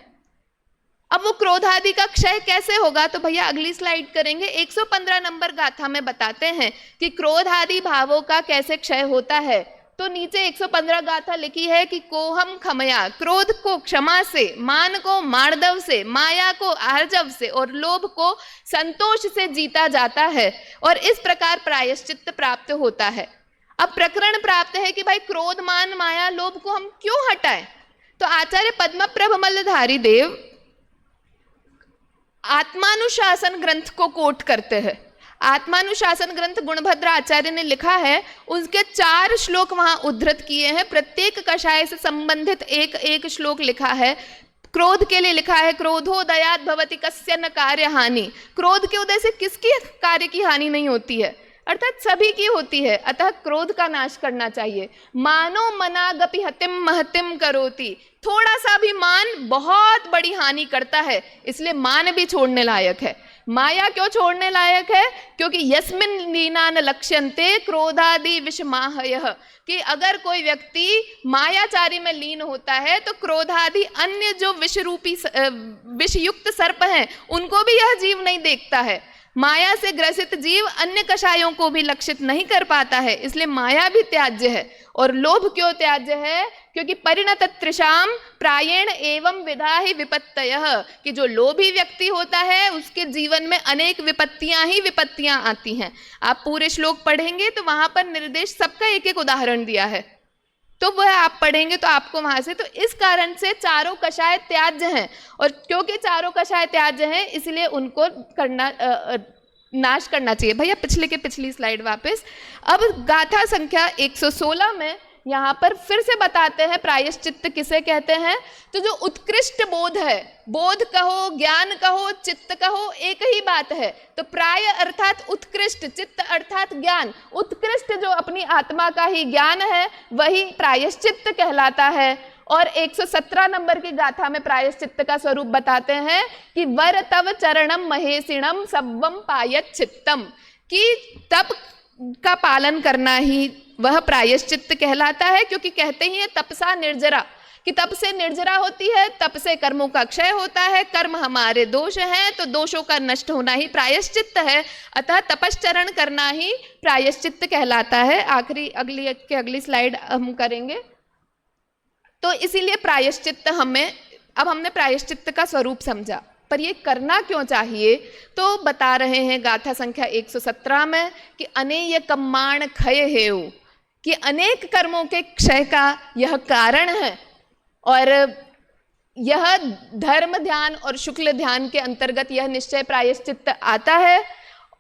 अब वो क्रोध आदि का क्षय कैसे होगा, तो भैया अगली स्लाइड करेंगे। 115 नंबर गाथा में बताते हैं कि क्रोध आदि भावों का कैसे क्षय होता है। तो नीचे 115 गाथा लिखी है कि कोहम खमया, क्रोध को क्षमा से, मान को मार्दव से, माया को आर्जव से और लोभ को संतोष से जीता जाता है और इस प्रकार प्रायश्चित्त प्राप्त होता है। अब प्रकरण प्राप्त है कि भाई क्रोध मान माया लोभ को हम क्यों हटाएं। तो आचार्य पद्मप्रभ मल्लधारी देव आत्मानुशासन ग्रंथ को कोट करते हैं। आत्मानुशासन ग्रंथ गुणभद्र आचार्य ने लिखा है, उसके 4 श्लोक वहां उद्धृत किए हैं। प्रत्येक कषाय से संबंधित एक एक श्लोक लिखा है। क्रोध के लिए लिखा है, क्रोधोदयात् भवति कस्य न कार्य हानि, क्रोध के उदय से किसकी कार्य की हानि नहीं होती है, अर्थात सभी की होती है, अतः क्रोध का नाश करना चाहिए। मानो मनागपि हतिम महतिम करोति, थोड़ा सा भी मान बहुत बड़ी हानि करता है, इसलिए मान भी छोड़ने लायक है। माया क्यों छोड़ने लायक है, क्योंकि यस्मिन लीनान लक्ष्यन्ते क्रोधादि विषमाहयः, कि अगर कोई व्यक्ति मायाचारी में लीन होता है तो क्रोधादि अन्य जो विषरूपी विषयुक्त सर्प हैं उनको भी यह जीव नहीं देखता है। माया से ग्रसित जीव अन्य कषायों को भी लक्षित नहीं कर पाता है, इसलिए माया भी त्याज्य है। और लोभ क्यों त्याज्य है, क्योंकि परिणत त्रिषाम प्रायेण एवं विधा ही विपत्तयः, कि जो लोभी व्यक्ति होता है उसके जीवन में अनेक विपत्तियां आती हैं। आप पूरे श्लोक पढ़ेंगे तो वहां पर निर्देश सबका एक एक उदाहरण दिया है, तो वह आप पढ़ेंगे तो आपको वहां से, तो इस कारण से चारों कषाय त्याज्य हैं। और क्योंकि चारों कषाय त्याज्य हैं इसलिए उनको नाश करना चाहिए। भैया पिछली स्लाइड वापस। अब गाथा संख्या 116 में यहाँ पर फिर से बताते हैं प्रायश्चित्त किसे कहते हैं। तो जो उत्कृष्ट बोध है, बोध कहो ज्ञान कहो चित्त कहो एक ही बात है। तो प्राय अर्थात उत्कृष्ट, चित्त अर्थात ज्ञान, उत्कृष्ट जो अपनी आत्मा का ही ज्ञान है वही प्रायश्चित्त कहलाता है। और 117 नंबर की गाथा में प्रायश्चित्त का स्वरूप बताते हैं कि वर तव चरणम महेशिणम सब्वम पायत चित्तम, कि तप का पालन करना ही वह प्रायश्चित्त कहलाता है। क्योंकि कहते ही है तपसा निर्जरा, कि तप से निर्जरा होती है, तप से कर्मों का क्षय होता है, कर्म हमारे दोष हैं तो दोषों का नष्ट होना ही प्रायश्चित्त है, अतः तपश्चरण करना ही प्रायश्चित्त कहलाता है। अगली स्लाइड हम करेंगे। तो इसीलिए प्रायश्चित्त हमने प्रायश्चित्त का स्वरूप समझा, पर ये करना क्यों चाहिए तो बता रहे हैं गाथा संख्या 117 में कि अनेय कम्माण क्षय हेउ, कि अनेक कर्मों के क्षय का यह कारण है। और यह धर्म ध्यान और शुक्ल ध्यान के अंतर्गत यह निश्चय प्रायश्चित्त आता है।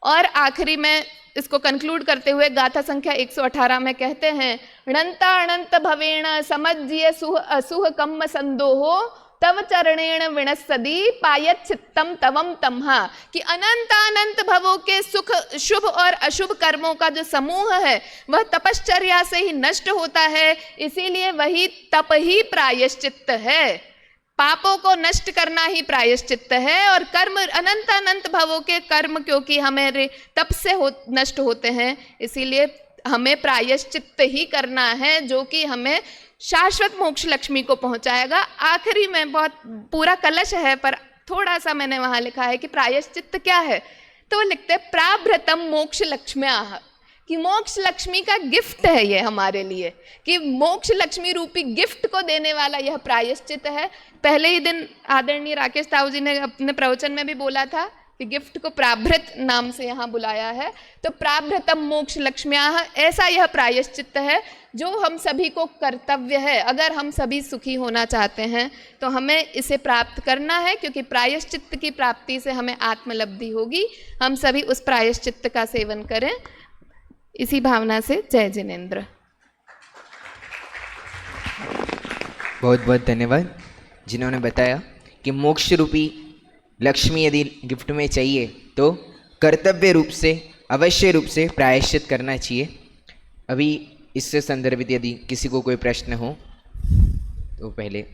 और आखिरी में इसको कंक्लूड करते हुए गाथा संख्या 118 में कहते हैं, अनंता अनंत भवेण समज्य सुह असुह कम्म संदोहो तव चरणेण विणसदी पायत चित्तम तवम तमहा, कि अनंत अनंत भवों के सुख शुभ और अशुभ कर्मों का जो समूह है वह तपश्चर्या से ही नष्ट होता है, इसीलिए वही तप ही प्रायश्चित्त है। पापों को नष्ट करना ही प्रायश्चित्त है। और कर्म अनंत अनंत भवों के कर्म क्योंकि हमें तप से नष्ट होते हैं, इसीलिए हमें प्रायश्चित्त ही करना है जो कि हमें शाश्वत मोक्ष लक्ष्मी को पहुंचाएगा। आखिरी में बहुत पूरा कलश है पर थोड़ा सा मैंने वहां लिखा है कि प्रायश्चित्त क्या है, तो वो लिखते हैं प्राभृतम मोक्ष लक्ष्म्याः, कि मोक्ष लक्ष्मी का गिफ्ट है ये हमारे लिए, कि मोक्ष लक्ष्मी रूपी गिफ्ट को देने वाला यह प्रायश्चित है। पहले ही दिन आदरणीय राकेश ताऊ जी ने अपने प्रवचन में भी बोला था कि गिफ्ट को प्राभृत नाम से यहाँ बुलाया है। तो प्राभृतम मोक्ष लक्ष्म्याः, ऐसा यह प्रायश्चित है जो हम सभी को कर्तव्य है। अगर हम सभी सुखी होना चाहते हैं तो हमें इसे प्राप्त करना है, क्योंकि प्रायश्चित की प्राप्ति से हमें आत्मलब्धि होगी। हम सभी उस प्रायश्चित का सेवन करें, इसी भावना से जय जिनेन्द्र। बहुत बहुत धन्यवाद जिन्होंने बताया कि मोक्ष रूपी लक्ष्मी यदि गिफ्ट में चाहिए तो कर्तव्य रूप से अवश्य रूप से प्रायश्चित करना चाहिए। अभी इससे संदर्भित यदि किसी को कोई प्रश्न हो तो पहले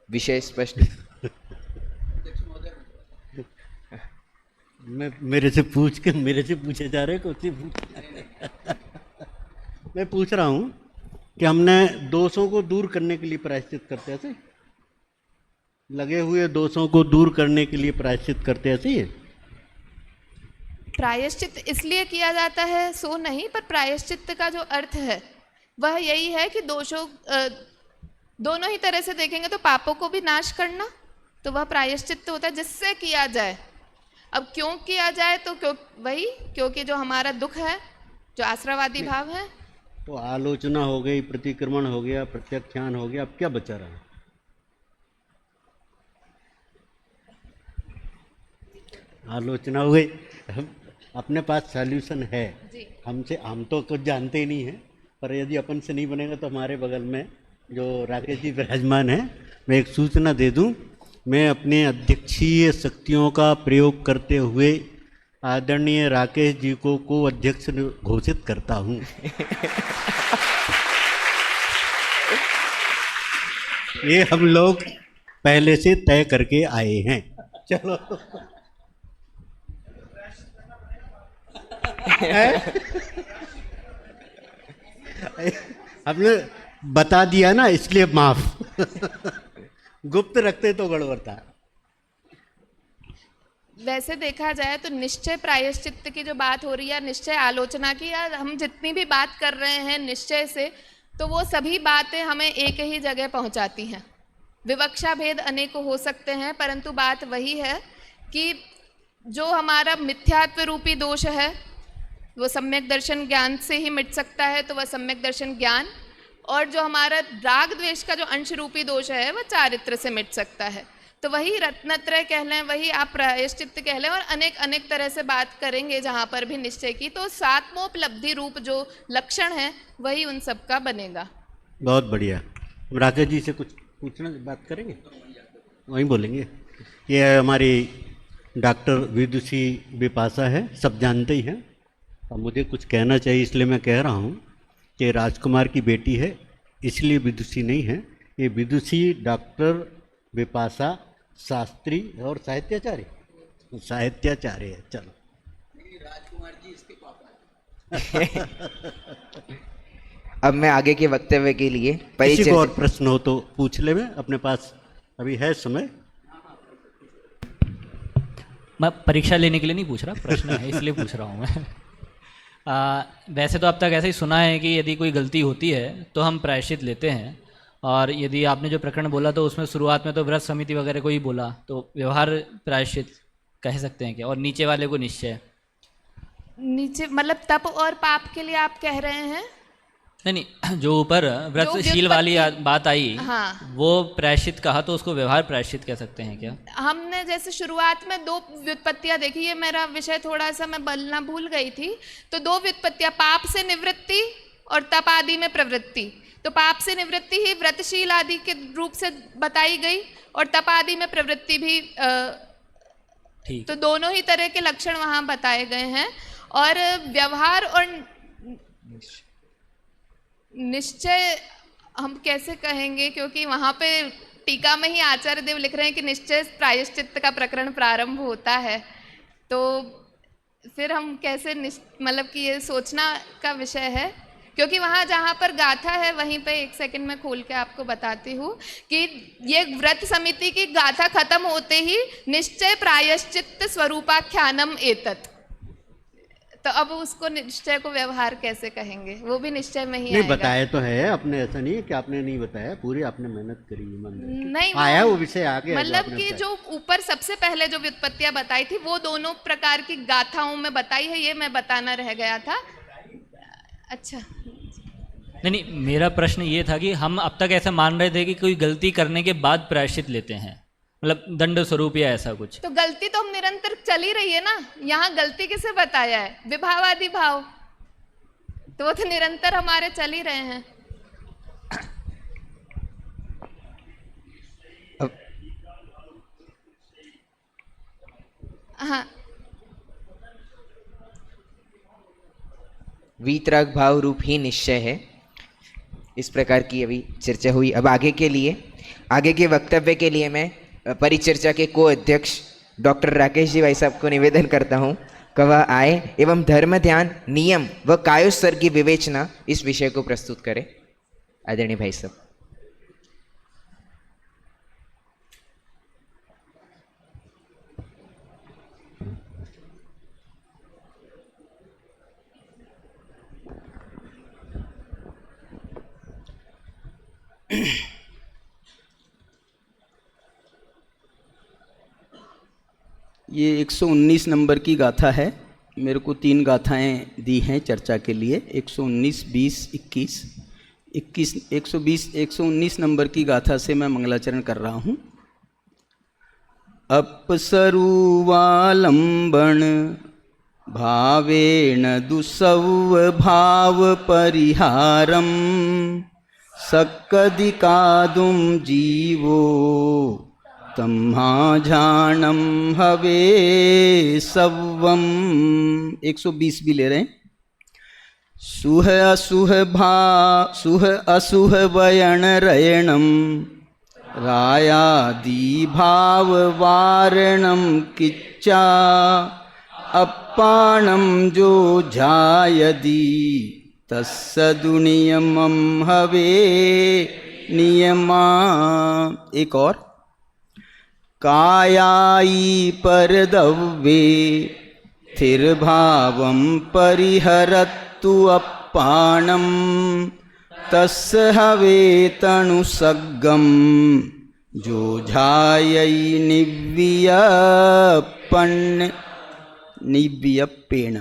विषय स्पष्ट। मेरे से पूछे जा रहे मैं पूछ रहा हूँ कि हमने दोषों को दूर करने के लिए प्रायश्चित करते हैं, लगे हुए दोषों को दूर करने के लिए प्रायश्चित करते हैं, ऐसे ही है? प्रायश्चित इसलिए किया जाता है सो नहीं, पर प्रायश्चित का जो अर्थ है वह यही है कि दोषों दोनों ही तरह से देखेंगे तो पापों को भी नाश करना, तो वह प्रायश्चित होता है जिससे किया जाए। अब क्यों किया जाए, तो क्योंकि जो हमारा दुख है, जो आश्रवादी भाव है। तो आलोचना हो गई, प्रतिक्रमण हो गया, प्रत्याख्यान हो गया, अब क्या बचा रहा है? आलोचना हो गई, अपने पास सॉल्यूशन है। हम तो कुछ जानते ही नहीं हैं, पर यदि अपन से नहीं बनेगा तो हमारे बगल में जो राकेश जी विराजमान है, मैं एक सूचना दे दूं, मैं अपने अध्यक्षीय शक्तियों का प्रयोग करते हुए आदरणीय राकेश जी को अध्यक्ष घोषित करता हूं। ये हम लोग पहले से तय करके आए हैं। चलो हमने बता दिया ना, इसलिए माफ। गुप्त रखते तो गड़बड़ था। वैसे देखा जाए तो निश्चय प्रायश्चित की जो बात हो रही है, निश्चय आलोचना की, या हम जितनी भी बात कर रहे हैं निश्चय से, तो वो सभी बातें हमें एक ही जगह पहुंचाती हैं। विवक्षा भेद अनेक हो सकते हैं, परंतु बात वही है कि जो हमारा मिथ्यात्व रूपी दोष है वो सम्यक दर्शन ज्ञान से ही मिट सकता है, तो वह सम्यक दर्शन ज्ञान, और जो हमारा राग द्वेष का जो अंश रूपी दोष है वह चारित्र से मिट सकता है। तो वही रत्नत्रय कह लें, वही आप प्रायश्चित कह लें, और अनेक अनेक तरह से बात करेंगे जहाँ पर भी निश्चय की, तो सात्मोपलब्धि रूप जो लक्षण है वही उन सब का बनेगा। बहुत बढ़िया। हम राकेश जी से कुछ पूछना बात करेंगे, वहीं बोलेंगे। ये है हमारी डॉक्टर विदुषी बिपाशा है, सब जानते ही हैं। अब मुझे कुछ कहना चाहिए, इसलिए मैं कह रहा हूँ कि राजकुमार की बेटी है, इसलिए विदुषी नहीं है। ये विदुषी डॉक्टर बिपाशा शास्त्री और साहित्याचार्य है। चलो, राजकुमार जी इसके पापा। अब मैं आगे के वक्तव्य के लिए किसी को और प्रश्न हो तो पूछ ले, में अपने पास अभी है समय। मैं परीक्षा लेने के लिए नहीं पूछ रहा, प्रश्न है इसलिए पूछ रहा हूँ मैं। वैसे तो अब तक ऐसे ही सुना है कि यदि कोई गलती होती है तो हम प्रायश्चित लेते हैं, और यदि आपने जो प्रकरण बोला तो उसमें शुरुआत में तो व्रत समिति वगैरह को ही बोला, तो व्यवहार प्रायश्चित कह सकते हैं क्या, और नीचे वाले को निश्चय? नीचे मतलब तप और पाप के लिए आप कह रहे हैं? नहीं, जो ऊपर व्रतशील वाली बात आई, हाँ, वो प्रायश्चित कहा, तो उसको व्यवहार प्रायश्चित कह सकते हैं क्या? हमने जैसे शुरुआत में दो व्युत्पत्तियां देखी, ये मेरा विषय थोड़ा सा मैं बोलना भूल गई थी। तो दो व्युत्पत्तियां, पाप से निवृत्ति और तप आदि में प्रवृत्ति। तो पाप से निवृत्ति ही व्रतशील आदि के रूप से बताई गई, और तप आदि में प्रवृत्ति भी ठीक। तो दोनों ही तरह के लक्षण वहाँ बताए गए हैं। और व्यवहार और निश्चय हम कैसे कहेंगे, क्योंकि वहाँ पे टीका में ही आचार्य देव लिख रहे हैं कि निश्चय प्रायश्चित का प्रकरण प्रारंभ होता है, तो फिर हम कैसे मतलब कि ये सोचना का विषय है, क्योंकि वहाँ जहाँ पर गाथा है वहीं पे एक सेकंड में खोल के आपको बताती हूँ कि ये व्रत समिति की गाथा खत्म होते ही निश्चय प्रायश्चित स्वरूपाख्यानम एतत्, तो अब उसको निश्चय को व्यवहार कैसे कहेंगे, वो भी निश्चय में ही नहीं आएगा। बताया तो है आपने, ऐसा नहीं है कि आपने नहीं बताया, पूरी आपने मेहनत करी है, नहीं आया वो विषय आगे। मतलब कि जो ऊपर सबसे पहले जो व्युत्पत्तियां बताई थी वो दोनों प्रकार की गाथाओं में बताई है, ये मैं बताना रह गया था। अच्छा, नहीं, मेरा प्रश्न ये था कि हम अब तक ऐसा मान रहे थे कि कोई गलती करने के बाद प्रायश्चित लेते हैं, मतलब दंड स्वरूप या ऐसा कुछ। तो गलती तो हम निरंतर चल ही रही है ना, यहाँ गलती किसे बताया है, विभावादि भाव, तो वो तो निरंतर हमारे चल ही रहे हैं। हाँ, वीतराग भाव रूप ही निश्चय है, इस प्रकार की अभी चर्चा हुई। अब आगे के लिए, आगे के वक्तव्य के लिए मैं परिचर्चा के को अध्यक्ष डॉक्टर राकेश जी भाई साहब को निवेदन करता हूं कि वह आए एवं धर्म ध्यान नियम व कायोस्तर की विवेचना इस विषय को प्रस्तुत करें। आदरणीय भाई साहब। ये 119 नंबर की गाथा है। मेरे को 3 गाथाएं दी हैं चर्चा के लिए, 119, 20, 21, 120, 119 नंबर की गाथा से मैं मंगलाचरण कर रहा हूँ। अपसरुवालंबन भावेन दुसव भाव परिहारम सक्कदिकादुम जीवो तम्हाझाणम हवे सवम। 120 भी ले रहे हैं। सुह असुह वयन रयणम रायादि भाव वारणम किच्चा अप्पाणम जो झायदी तस्सदुनियमम हवे नियमा। एक और। कायाई परदव्ये स्थिरभावं परिहरत्तु अप्पाणं तस्य हवे तनुसग्गं जोझायै निव्यप्पेण।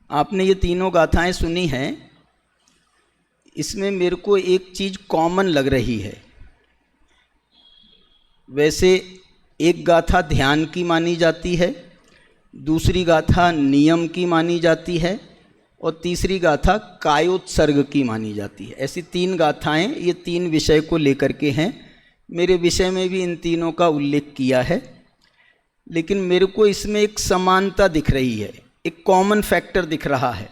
आपने ये तीनों गाथाएं सुनी हैं। इसमें मेरे को एक चीज़ कॉमन लग रही है। वैसे एक गाथा ध्यान की मानी जाती है, दूसरी गाथा नियम की मानी जाती है और तीसरी गाथा कायोत्सर्ग की मानी जाती है। ऐसी 3 गाथाएं ये 3 विषय को लेकर के हैं। मेरे विषय में भी इन तीनों का उल्लेख किया है, लेकिन मेरे को इसमें एक समानता दिख रही है, एक कॉमन फैक्टर दिख रहा है।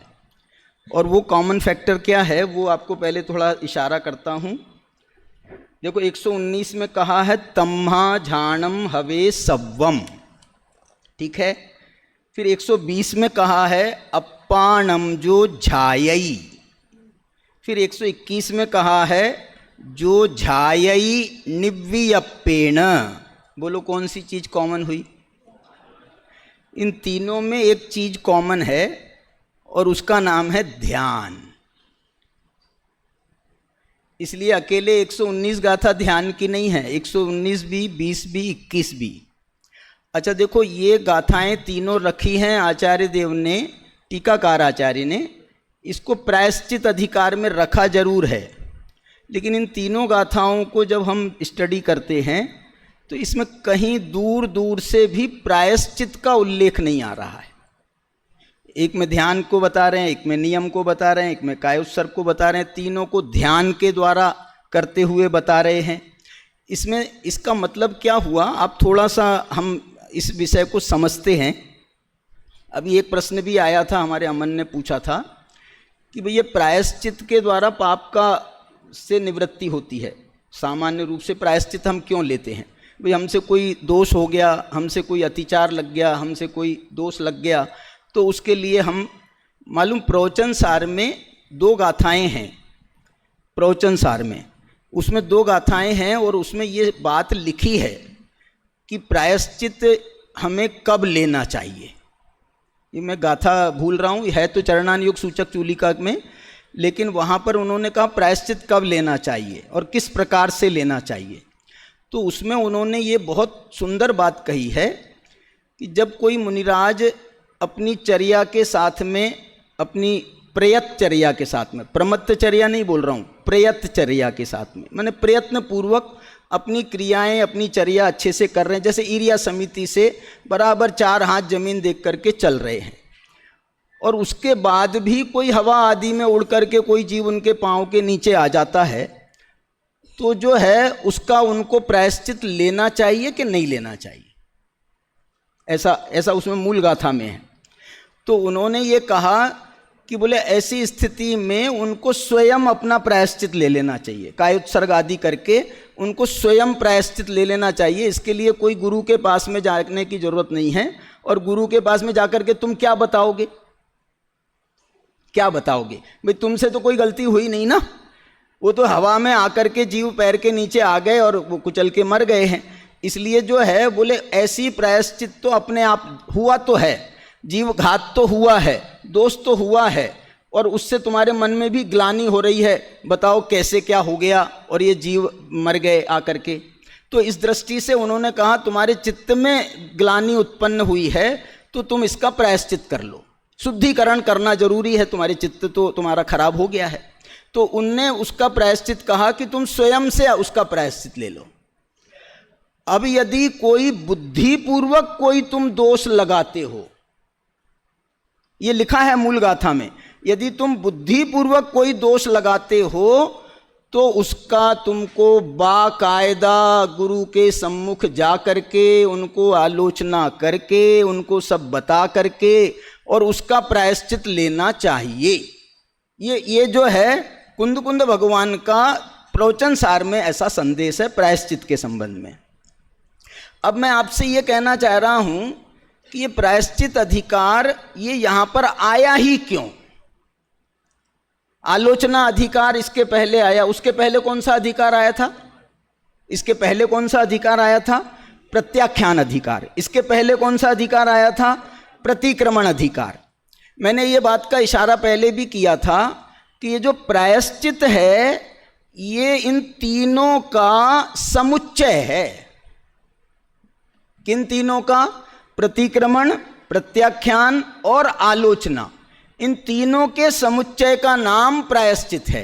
और वो कॉमन फैक्टर क्या है वो आपको पहले थोड़ा इशारा करता हूँ। देखो 119 में कहा है तम्हा झाणम हवे सव्वम, ठीक है। फिर 120 में कहा है अप्पाणम जो झायई। फिर 121 में कहा है जो झायई निव्यप्पेण। बोलो कौन सी चीज़ कॉमन हुई? इन तीनों में एक चीज़ कॉमन है और उसका नाम है ध्यान। इसलिए अकेले 119 गाथा ध्यान की नहीं है, 119 भी, 20 भी, 21 भी। अच्छा देखो, ये गाथाएं तीनों रखी हैं आचार्य देव ने, टीकाकार आचार्य ने। इसको प्रायश्चित अधिकार में रखा जरूर है, लेकिन इन तीनों गाथाओं को जब हम स्टडी करते हैं तो इसमें कहीं दूर दूर से भी प्रायश्चित का उल्लेख नहीं आ रहा है। एक में ध्यान को बता रहे हैं, एक में नियम को बता रहे हैं, एक में कायोत्सर्ग को बता रहे हैं। तीनों को ध्यान के द्वारा करते हुए बता रहे हैं। इसमें इसका मतलब क्या हुआ, आप थोड़ा सा हम इस विषय को समझते हैं। अभी एक प्रश्न भी आया था, हमारे अमन ने पूछा था कि भई ये प्रायश्चित के द्वारा पाप का से निवृत्ति होती है। सामान्य रूप से प्रायश्चित हम क्यों लेते हैं? भाई हमसे कोई दोष हो गया, हमसे कोई अतिचार लग गया, हमसे कोई दोष लग गया, तो उसके लिए हम मालूम प्रवचन सार में 2 गाथाएं हैं। प्रवचन सार में उसमें 2 गाथाएं हैं और उसमें ये बात लिखी है कि प्रायश्चित हमें कब लेना चाहिए। ये मैं गाथा भूल रहा हूँ, है तो चरणान योग सूचक चूलिका में, लेकिन वहाँ पर उन्होंने कहा प्रायश्चित कब लेना चाहिए और किस प्रकार से लेना चाहिए। तो उसमें उन्होंने ये बहुत सुंदर बात कही है कि जब कोई मुनिराज अपनी चर्या के साथ में, अपनी प्रयत चर्या के साथ में, प्रमत्त चर्या नहीं बोल रहा हूँ, प्रयत चर्या के साथ में, मैंने प्रयत्न पूर्वक अपनी क्रियाएं, अपनी चर्या अच्छे से कर रहे हैं, जैसे ईर्या समिति से बराबर 4 हाथ जमीन देख करके चल रहे हैं, और उसके बाद भी कोई हवा आदि में उड़ करके कोई जीव उनके पाँव के नीचे आ जाता है, तो जो है उसका उनको प्रायश्चित लेना चाहिए कि नहीं लेना चाहिए? ऐसा उसमें मूल गाथा में है। तो उन्होंने ये कहा कि बोले ऐसी स्थिति में उनको स्वयं अपना प्रायश्चित ले लेना चाहिए, कायोत्सर्ग आदि करके उनको स्वयं प्रायश्चित ले लेना चाहिए। इसके लिए कोई गुरु के पास में जाने की जरूरत नहीं है। और गुरु के पास में जाकर के तुम क्या बताओगे? क्या बताओगे भाई? तुमसे तो कोई गलती हुई नहीं ना, वो तो हवा में आकर के जीव पैर के नीचे आ गए और वो कुचल के मर गए हैं। इसलिए जो है बोले ऐसी प्रायश्चित तो अपने आप हुआ तो है, जीव घात तो हुआ है, दोष तो हुआ है, और उससे तुम्हारे मन में भी ग्लानि हो रही है, बताओ कैसे क्या हो गया और ये जीव मर गए आकर के। तो इस दृष्टि से उन्होंने कहा तुम्हारे चित्त में ग्लानि उत्पन्न हुई है तो तुम इसका प्रायश्चित कर लो, शुद्धिकरण करना जरूरी है, तुम्हारे चित्त तो तुम्हारा खराब हो गया है। तो उनने उसका प्रायश्चित कहा कि तुम स्वयं से उसका प्रायश्चित ले लो। अब यदि कोई बुद्धिपूर्वक कोई तुम दोष लगाते हो, ये लिखा है मूल गाथा में, यदि तुम बुद्धिपूर्वक कोई दोष लगाते हो तो उसका तुमको बाकायदा गुरु के सम्मुख जा करके उनको आलोचना करके उनको सब बता करके और उसका प्रायश्चित लेना चाहिए। ये जो है कुंद कुंद भगवान का प्रवचन सार में ऐसा संदेश है प्रायश्चित के संबंध में। अब मैं आपसे ये कहना चाह रहा हूं कि ये प्रायश्चित अधिकार ये यहां पर आया ही क्यों? आलोचना अधिकार इसके पहले आया, उसके पहले कौन सा अधिकार आया था? इसके पहले कौन सा अधिकार आया था? प्रत्याख्यान अधिकार। इसके पहले कौन सा अधिकार आया था? प्रतिक्रमण अधिकार। मैंने ये बात का इशारा पहले भी किया था कि ये जो प्रायश्चित है ये इन तीनों का समुच्चय है। किन तीनों का? प्रतिक्रमण, प्रत्याख्यान और आलोचना। इन तीनों के समुच्चय का नाम प्रायश्चित है,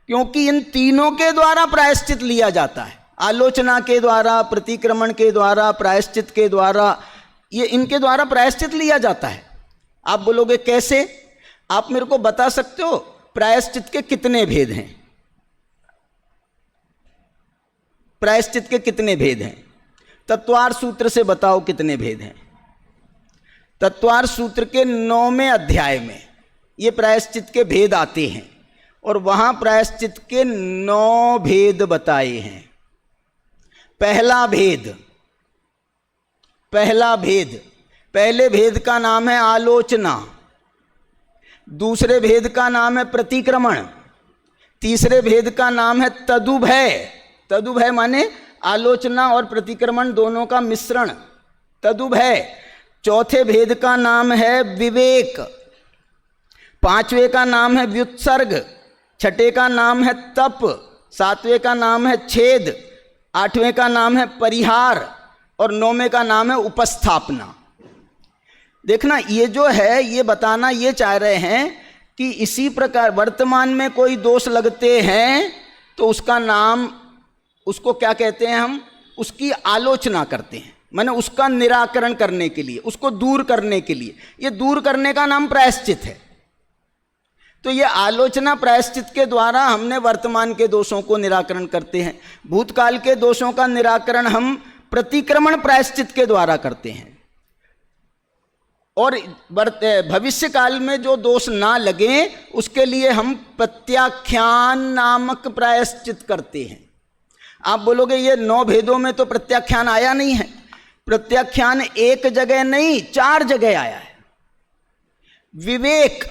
क्योंकि इन तीनों के द्वारा प्रायश्चित लिया जाता है। आलोचना के द्वारा, प्रतिक्रमण के द्वारा, प्रायश्चित के द्वारा, ये इनके द्वारा प्रायश्चित लिया जाता है। आप बोलोगे कैसे? आप मेरे को बता सकते हो प्रायश्चित के कितने भेद हैं? प्रायश्चित के कितने भेद हैं? तत्वार सूत्र से बताओ कितने भेद हैं। तत्वार सूत्र के 9वें अध्याय में ये प्रायश्चित के भेद आते हैं और वहां प्रायश्चित के 9 भेद बताए हैं। पहला भेद, पहले भेद का नाम है आलोचना, दूसरे भेद का नाम है प्रतिक्रमण, तीसरे भेद का नाम है तदुभय। तदुभय माने आलोचना और प्रतिक्रमण दोनों का मिश्रण, तदुभय। चौथे भेद का नाम है विवेक, पांचवें का नाम है व्युत्सर्ग, छठे का नाम है तप, सातवें का नाम है छेद, आठवें का नाम है परिहार और 9वें का नाम है उपस्थापना। देखना, ये जो है ये बताना ये चाह रहे हैं कि इसी प्रकार वर्तमान में कोई दोष लगते हैं तो उसका नाम, उसको क्या कहते हैं हम? उसकी आलोचना करते हैं, माने उसका निराकरण करने के लिए, उसको दूर करने के लिए। ये दूर करने का नाम प्रायश्चित है। तो ये आलोचना प्रायश्चित के द्वारा हमने वर्तमान के दोषों को निराकरण करते हैं। भूतकाल के दोषों का निराकरण हम प्रतिक्रमण प्रायश्चित के द्वारा करते हैं और भविष्य काल में जो दोष ना लगे उसके लिए हम प्रत्याख्यान नामक प्रायश्चित करते हैं। आप बोलोगे ये 9 भेदों में तो प्रत्याख्यान आया नहीं है। प्रत्याख्यान एक जगह नहीं 4 जगह आया है। विवेक,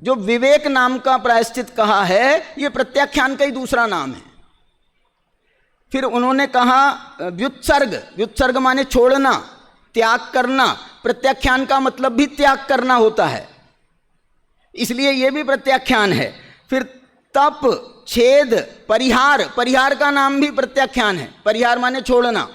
जो विवेक नाम का प्रायश्चित कहा है ये प्रत्याख्यान का ही दूसरा नाम है। फिर उन्होंने कहा व्युत्सर्ग, व्युत्सर्ग माने छोड़ना, त्याग करना। प्रत्याख्यान का मतलब भी त्याग करना होता है, इसलिए यह भी प्रत्याख्यान है। फिर तप, छेद, परिहार, परिहार का नाम भी प्रत्याख्यान है। परिहार माने छोड़ना,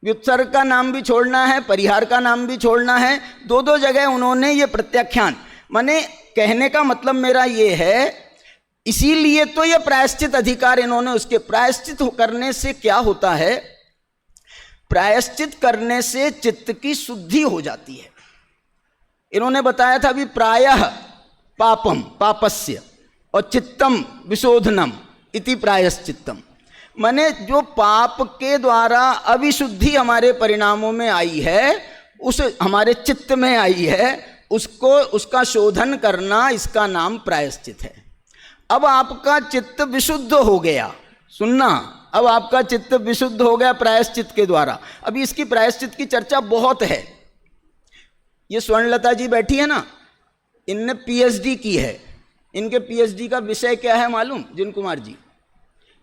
व्युत्सर्ग का नाम भी छोड़ना है, परिहार का नाम भी छोड़ना है। 2 जगह उन्होंने ये प्रत्याख्यान, माने कहने का मतलब मेरा ये है, इसीलिए तो ये प्रायश्चित अधिकार इन्होंने उसके। प्रायश्चित करने से क्या होता है? प्रायश्चित करने से चित्त की शुद्धि हो जाती है। इन्होंने बताया था अभी प्रायः पापम पापस्य और चित्तम विशोधनम इति प्रायश्चित्तम। माने जो पाप के द्वारा अविशुद्धि हमारे परिणामों में आई है, उस हमारे चित्त में आई है, उसको उसका शोधन करना, इसका नाम प्रायश्चित है। अब आपका चित्त विशुद्ध हो गया, सुनना, अब आपका चित्त विशुद्ध हो गया प्रायश्चित के द्वारा। अभी इसकी प्रायश्चित की चर्चा बहुत है। ये स्वर्णलता जी बैठी है ना, इनने पीएचडी की है। इनके पीएचडी का विषय क्या है मालूम? जिन कुमार जी,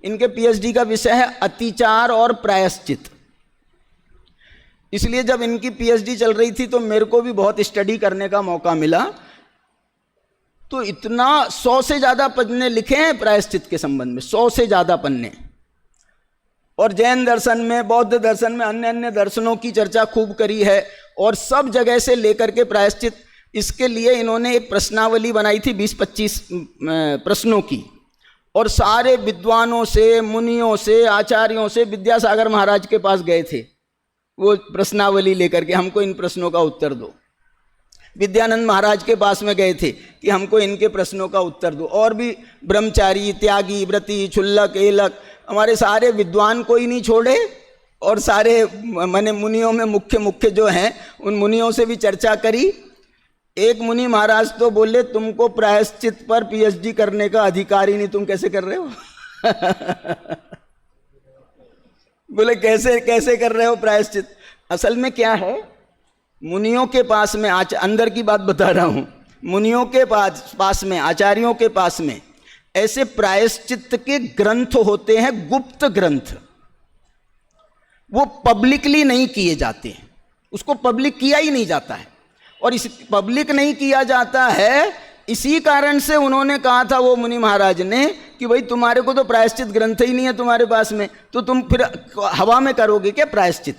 इनके पीएचडी का विषय है अतिचार और प्रायश्चित। इसलिए जब इनकी पीएचडी चल रही थी तो मेरे को भी बहुत स्टडी करने का मौका मिला। तो इतना 100 से ज़्यादा पन्ने लिखे हैं प्रायश्चित के संबंध में, 100 से ज़्यादा पन्ने। और जैन दर्शन में, बौद्ध दर्शन में, अन्य अन्य दर्शनों की चर्चा खूब करी है, और सब जगह से लेकर के प्रायश्चित, इसके लिए इन्होंने एक प्रश्नावली बनाई थी 20-25 प्रश्नों की, और सारे विद्वानों से, मुनियों से, आचार्यों से विद्यासागर महाराज के पास गए थे वो प्रश्नावली लेकर के, हमको इन प्रश्नों का उत्तर दो। विद्यानंद महाराज के पास में गए थे कि हमको इनके प्रश्नों का उत्तर दो। और भी ब्रह्मचारी, त्यागी, व्रती, क्षुल्लक, एलक, हमारे सारे विद्वान कोई नहीं छोड़े, और सारे माने मुनियों में मुख्य मुख्य जो हैं उन मुनियों से भी चर्चा करी। एक मुनि महाराज तो बोले तुमको प्रायश्चित पर पीएचडी करने का अधिकार ही नहीं, तुम कैसे कर रहे हो? बोले कैसे कैसे कर रहे हो प्रायश्चित? असल में क्या है, मुनियों के पास में, अंदर की बात बता रहा हूं, मुनियों के पास में, आचार्यों के पास में ऐसे प्रायश्चित के ग्रंथ होते हैं, गुप्त ग्रंथ, वो पब्लिकली नहीं किए जाते हैं, उसको पब्लिक किया ही नहीं जाता है। और इस पब्लिक नहीं किया जाता है, इसी कारण से उन्होंने कहा था वो मुनि महाराज ने कि भाई तुम्हारे को तो प्रायश्चित ग्रंथ ही नहीं है तुम्हारे पास में, तो तुम फिर हवा में करोगे क्या प्रायश्चित?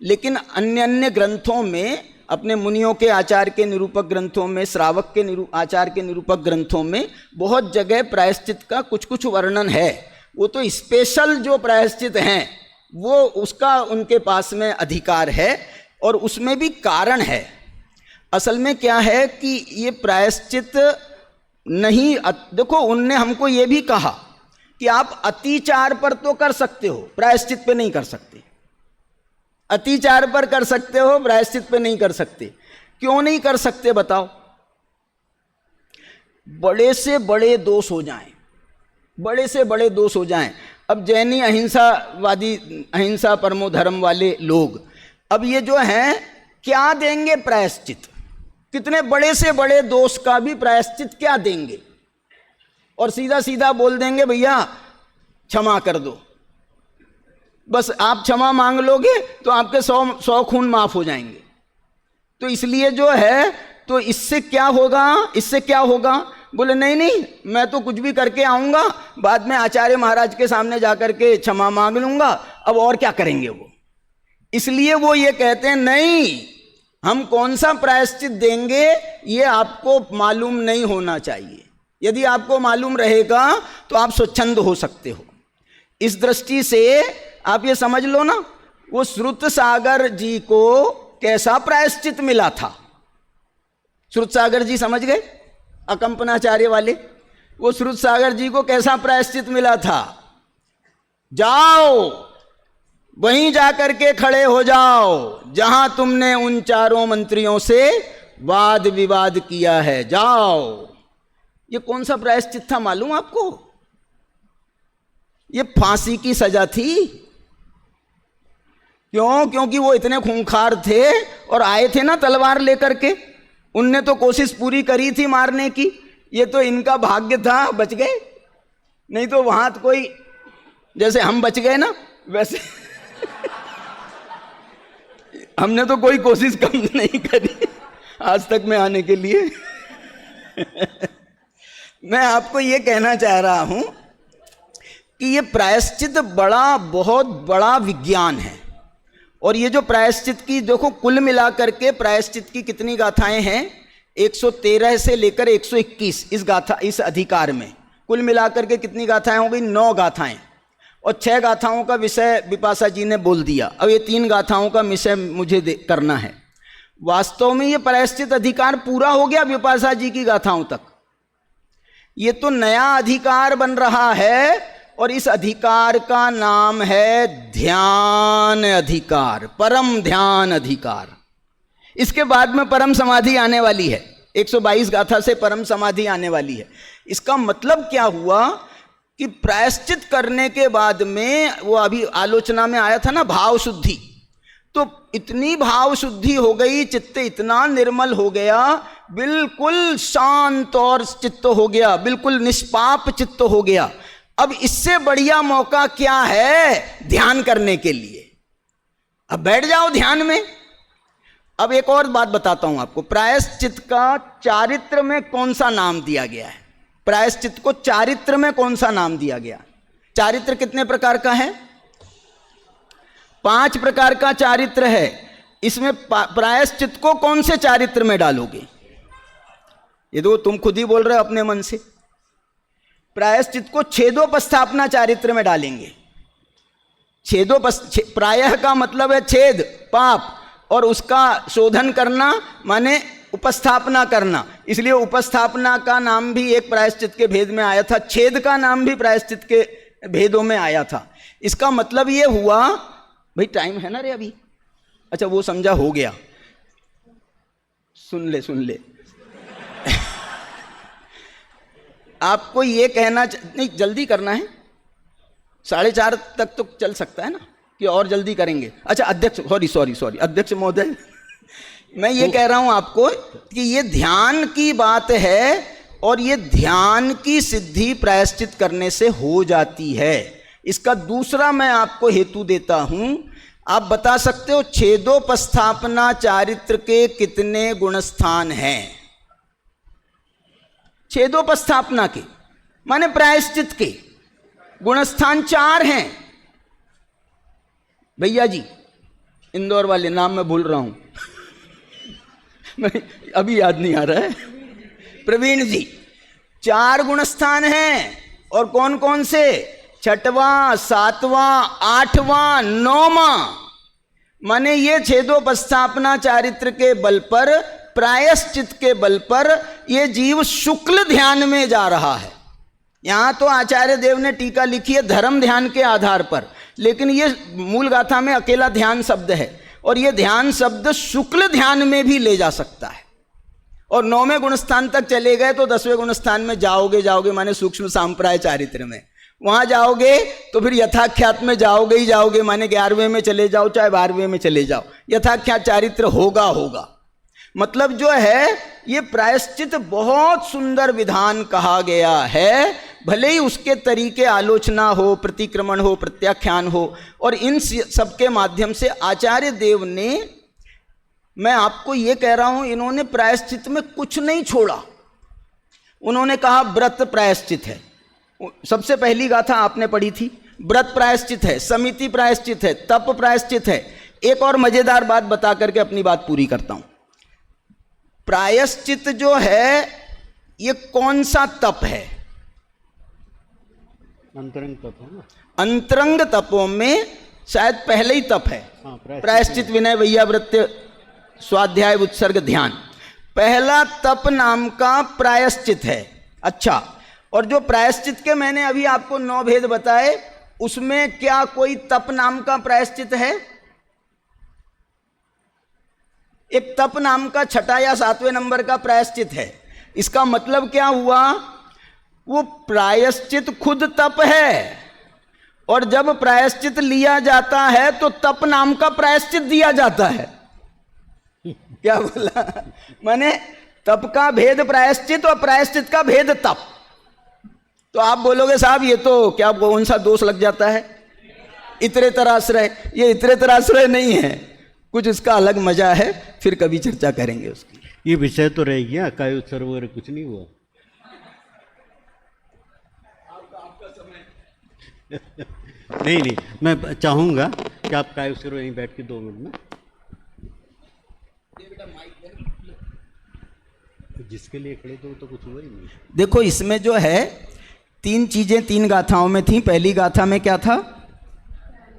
लेकिन अन्य अन्य ग्रंथों में, अपने मुनियों के आचार के निरूपक ग्रंथों में, श्रावक के आचार के निरूपक ग्रंथों में बहुत जगह प्रायश्चित का कुछ कुछ वर्णन है। वो तो स्पेशल जो प्रायश्चित हैं वो उसका उनके पास में अधिकार है, और उसमें भी कारण है। असल में क्या है कि ये प्रायश्चित नहीं, देखो उनने हमको ये भी कहा कि आप अतिचार पर तो कर सकते हो, प्रायश्चित पे नहीं कर सकते। अतिचार पर कर सकते हो, प्रायश्चित पे नहीं कर सकते। क्यों नहीं कर सकते बताओ? बड़े से बड़े दोष हो जाएं, बड़े से बड़े दोष हो जाएं। अब जैनी अहिंसावादी, अहिंसा परमो धर्म वाले लोग, अब ये जो हैं क्या देंगे प्रायश्चित? कितने बड़े से बड़े दोष का भी प्रायश्चित क्या देंगे? और सीधा सीधा बोल देंगे भैया क्षमा कर दो, बस आप क्षमा मांग लोगे तो आपके 100 खून माफ हो जाएंगे। तो इसलिए जो है, तो इससे क्या होगा, इससे क्या होगा? बोले नहीं नहीं, मैं तो कुछ भी करके आऊंगा, बाद में आचार्य महाराज के सामने जाकर के क्षमा मांग लूंगा, अब और क्या करेंगे वो। इसलिए वो ये कहते हैं नहीं, हम कौन सा प्रायश्चित देंगे ये आपको मालूम नहीं होना चाहिए। यदि आपको मालूम रहेगा तो आप स्वच्छंद हो सकते हो। इस दृष्टि से आप ये समझ लो ना, वो श्रुत सागर जी को कैसा प्रायश्चित मिला था। श्रुत सागर जी समझ गए, अकंपनाचार्य वाले, वो श्रुत सागर जी को कैसा प्रायश्चित मिला था? जाओ वहीं जाकर के खड़े हो जाओ जहां तुमने उन चारों मंत्रियों से वाद विवाद किया है, जाओ। ये कौन सा प्रायश्चित था मालूम आपको? ये फांसी की सजा थी। क्यों? क्योंकि वो इतने खूंखार थे और आए थे ना तलवार लेकर के, उनने तो कोशिश पूरी करी थी मारने की। ये तो इनका भाग्य था, बच गए, नहीं तो वहां तो कोई, जैसे हम बच गए ना वैसे हमने तो कोई कोशिश कम नहीं करी आज तक में आने के लिए। मैं आपको ये कहना चाह रहा हूं कि ये प्रायश्चित बहुत बड़ा विज्ञान है। और ये जो प्रायश्चित की देखो, कुल मिलाकर के प्रायश्चित की कितनी गाथाएं हैं? 113 से लेकर 121 इस अधिकार में कुल मिलाकर के कितनी गाथाएं हो गई? 9 गाथाएं। और 6 गाथाओं का विषय विपाशा जी ने बोल दिया। अब ये 3 गाथाओं का विषय मुझे करना है। वास्तव में ये प्रायश्चित अधिकार पूरा हो गया विपाशा जी की गाथाओं तक। ये तो नया अधिकार बन रहा है, और इस अधिकार का नाम है ध्यान अधिकार, परम ध्यान अधिकार। इसके बाद में परम समाधि आने वाली है, 122 गाथा से परम समाधि आने वाली है। इसका मतलब क्या हुआ कि प्रायश्चित करने के बाद में, वो अभी आलोचना में आया था ना, भाव शुद्धि, तो इतनी भाव शुद्धि हो गई, चित्त इतना निर्मल हो गया, बिल्कुल शांत और चित्त हो गया, बिल्कुल निष्पाप चित्त हो गया। अब इससे बढ़िया मौका क्या है ध्यान करने के लिए? अब बैठ जाओ ध्यान में। अब एक और बात बताता हूं आपको, प्रायश्चित का चारित्र में कौन सा नाम दिया गया है? प्रायश्चित को चारित्र में कौन सा नाम दिया गया? चारित्र कितने प्रकार का है? 5 प्रकार का चारित्र है। इसमें प्रायश्चित को कौन से चारित्र में डालोगे? ये देखो तुम खुद ही बोल रहे हो अपने मन से। प्रायश्चित को छेदोपस्थापना चारित्र में डालेंगे। प्रायः का मतलब है छेद, पाप, और उसका शोधन करना माने उपस्थापना करना, इसलिए उपस्थापना का नाम भी एक प्रायश्चित के भेद में आया था, छेद का नाम भी प्रायश्चित के भेदों में आया था। इसका मतलब ये हुआ, भाई टाइम है ना रे अभी? अच्छा वो समझा, हो गया, सुन ले आपको ये कहना नहीं, जल्दी करना है, 4:30 तक तो चल सकता है ना, कि और जल्दी करेंगे? अच्छा अध्यक्ष, सॉरी अध्यक्ष महोदय, मैं ये कह रहा हूं आपको कि ये ध्यान की बात है, और ये ध्यान की सिद्धि प्रायश्चित करने से हो जाती है। इसका दूसरा मैं आपको हेतु देता हूं। आप बता सकते हो छेदोपस्थापना चारित्र के कितने गुणस्थान हैं? छेदोपस्थापना के माने प्रायश्चित के गुणस्थान 4 हैं। भैया जी, इंदौर वाले, नाम मैं भूल रहा हूं मैं अभी याद नहीं आ रहा है, प्रवीण जी, 4 गुणस्थान हैं। और कौन कौन से? 6वां, 7वां, 8वां, 9वां। माने ये छेदोपस्थापना चारित्र के बल पर, प्रायश्चित के बल पर ये जीव शुक्ल ध्यान में जा रहा है। यहां तो आचार्य देव ने टीका लिखी है धर्म ध्यान के आधार पर, लेकिन ये मूल गाथा में अकेला ध्यान शब्द है, और ये ध्यान शब्द शुक्ल ध्यान में भी ले जा सकता है। और 9वें गुणस्थान तक चले गए तो 10वें गुणस्थान में जाओगे माने सूक्ष्म सांप्राय चारित्र में, वहां जाओगे तो फिर यथाख्यात में जाओगे ही जाओगे, माने 11वें में चले जाओ चाहे 12वें में चले जाओ, यथाख्यात चारित्र होगा। मतलब जो है ये प्रायश्चित बहुत सुंदर विधान कहा गया है, भले ही उसके तरीके आलोचना हो, प्रतिक्रमण हो, प्रत्याख्यान हो, और इन सबके माध्यम से आचार्य देव ने, मैं आपको ये कह रहा हूं, इन्होंने प्रायश्चित में कुछ नहीं छोड़ा। उन्होंने कहा व्रत प्रायश्चित है, सबसे पहली गाथा आपने पढ़ी थी, व्रत प्रायश्चित है, समिति प्रायश्चित है, तप प्रायश्चित है। एक और मजेदार बात बता करके अपनी बात पूरी करता हूं। प्रायश्चित जो है ये कौन सा तप है? अंतरंग तप है ना? अंतरंग तपों में शायद पहले ही तप है। प्रायश्चित, विनय, वैयावृत्य, स्वाध्याय, उत्सर्ग, ध्यान, पहला तप नाम का प्रायश्चित है। अच्छा, और जो प्रायश्चित के मैंने अभी आपको 9 भेद बताए, उसमें क्या कोई तप नाम का प्रायश्चित है? एक तप नाम का 6 या 7वें नंबर का प्रायश्चित है। इसका मतलब क्या हुआ? वो प्रायश्चित खुद तप है, और जब प्रायश्चित लिया जाता है तो तप नाम का प्रायश्चित दिया जाता है। क्या बोला? माने तप का भेद प्रायश्चित और प्रायश्चित का भेद तप। तो आप बोलोगे साहब ये तो क्या कौन सा दोष लग जाता है, इतरेतराश्रय? ये इतरेतराश्रय नहीं है, कुछ इसका अलग मजा है, फिर कभी चर्चा करेंगे उसकी। ये विषय तो रह गया, काय उत्सर्ग वगैरह कुछ नहीं हुआ। नहीं, मैं चाहूंगा कि आप काय उत्सर्ग वहीं बैठ के 2 मिनट में, जिसके लिए खड़े तो कुछ हुआ ही नहीं। देखो इसमें जो है 3 चीजें 3 गाथाओं में थी। पहली गाथा में क्या था?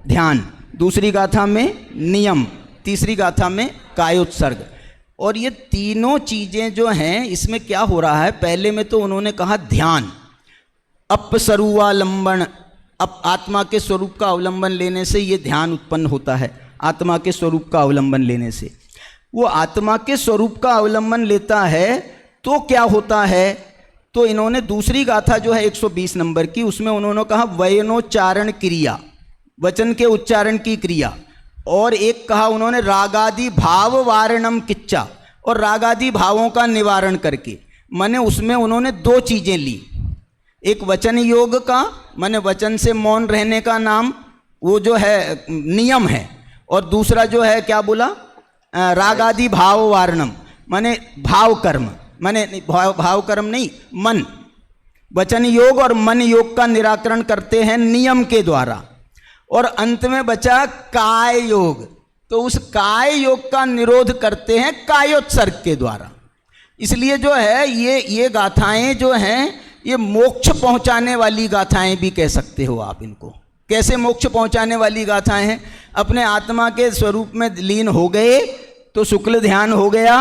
ध्यान, दूसरी गाथा में नियम, तीसरी गाथा में कायोत्सर्ग। और ये तीनों चीजें जो हैं इसमें क्या हो रहा है? पहले में तो उन्होंने कहा ध्यान, अपस्वरूपालंबन, अब आत्मा के स्वरूप का अवलंबन लेने से ये ध्यान उत्पन्न होता है। आत्मा के स्वरूप का अवलंबन लेने से वो आत्मा के स्वरूप का अवलंबन लेता है तो क्या होता है? तो इन्होंने दूसरी गाथा जो है 120 नंबर की, उसमें उन्होंने कहा वयनोच्चारण क्रिया, वचन के उच्चारण की क्रिया, और एक कहा उन्होंने रागादि भाव वारणम किच्चा, और रागादि भावों का निवारण करके। माने उसमें उन्होंने 2 चीजें ली, एक वचन योग का, माने वचन से मौन रहने का नाम वो जो है नियम है, और दूसरा जो है क्या बोला? रागादि भाव वारणम, माने भाव कर्म, माने भाव कर्म नहीं, मन, वचन योग और मन योग का निराकरण करते हैं नियम के द्वारा। और अंत में बचा काय योग, तो उस काय योग का निरोध करते हैं कायोत्सर्ग के द्वारा। इसलिए जो है ये गाथाएं जो हैं ये मोक्ष पहुंचाने वाली गाथाएं भी कह सकते हो आप इनको। कैसे मोक्ष पहुंचाने वाली गाथाएं हैं? अपने आत्मा के स्वरूप में लीन हो गए तो शुक्ल ध्यान हो गया,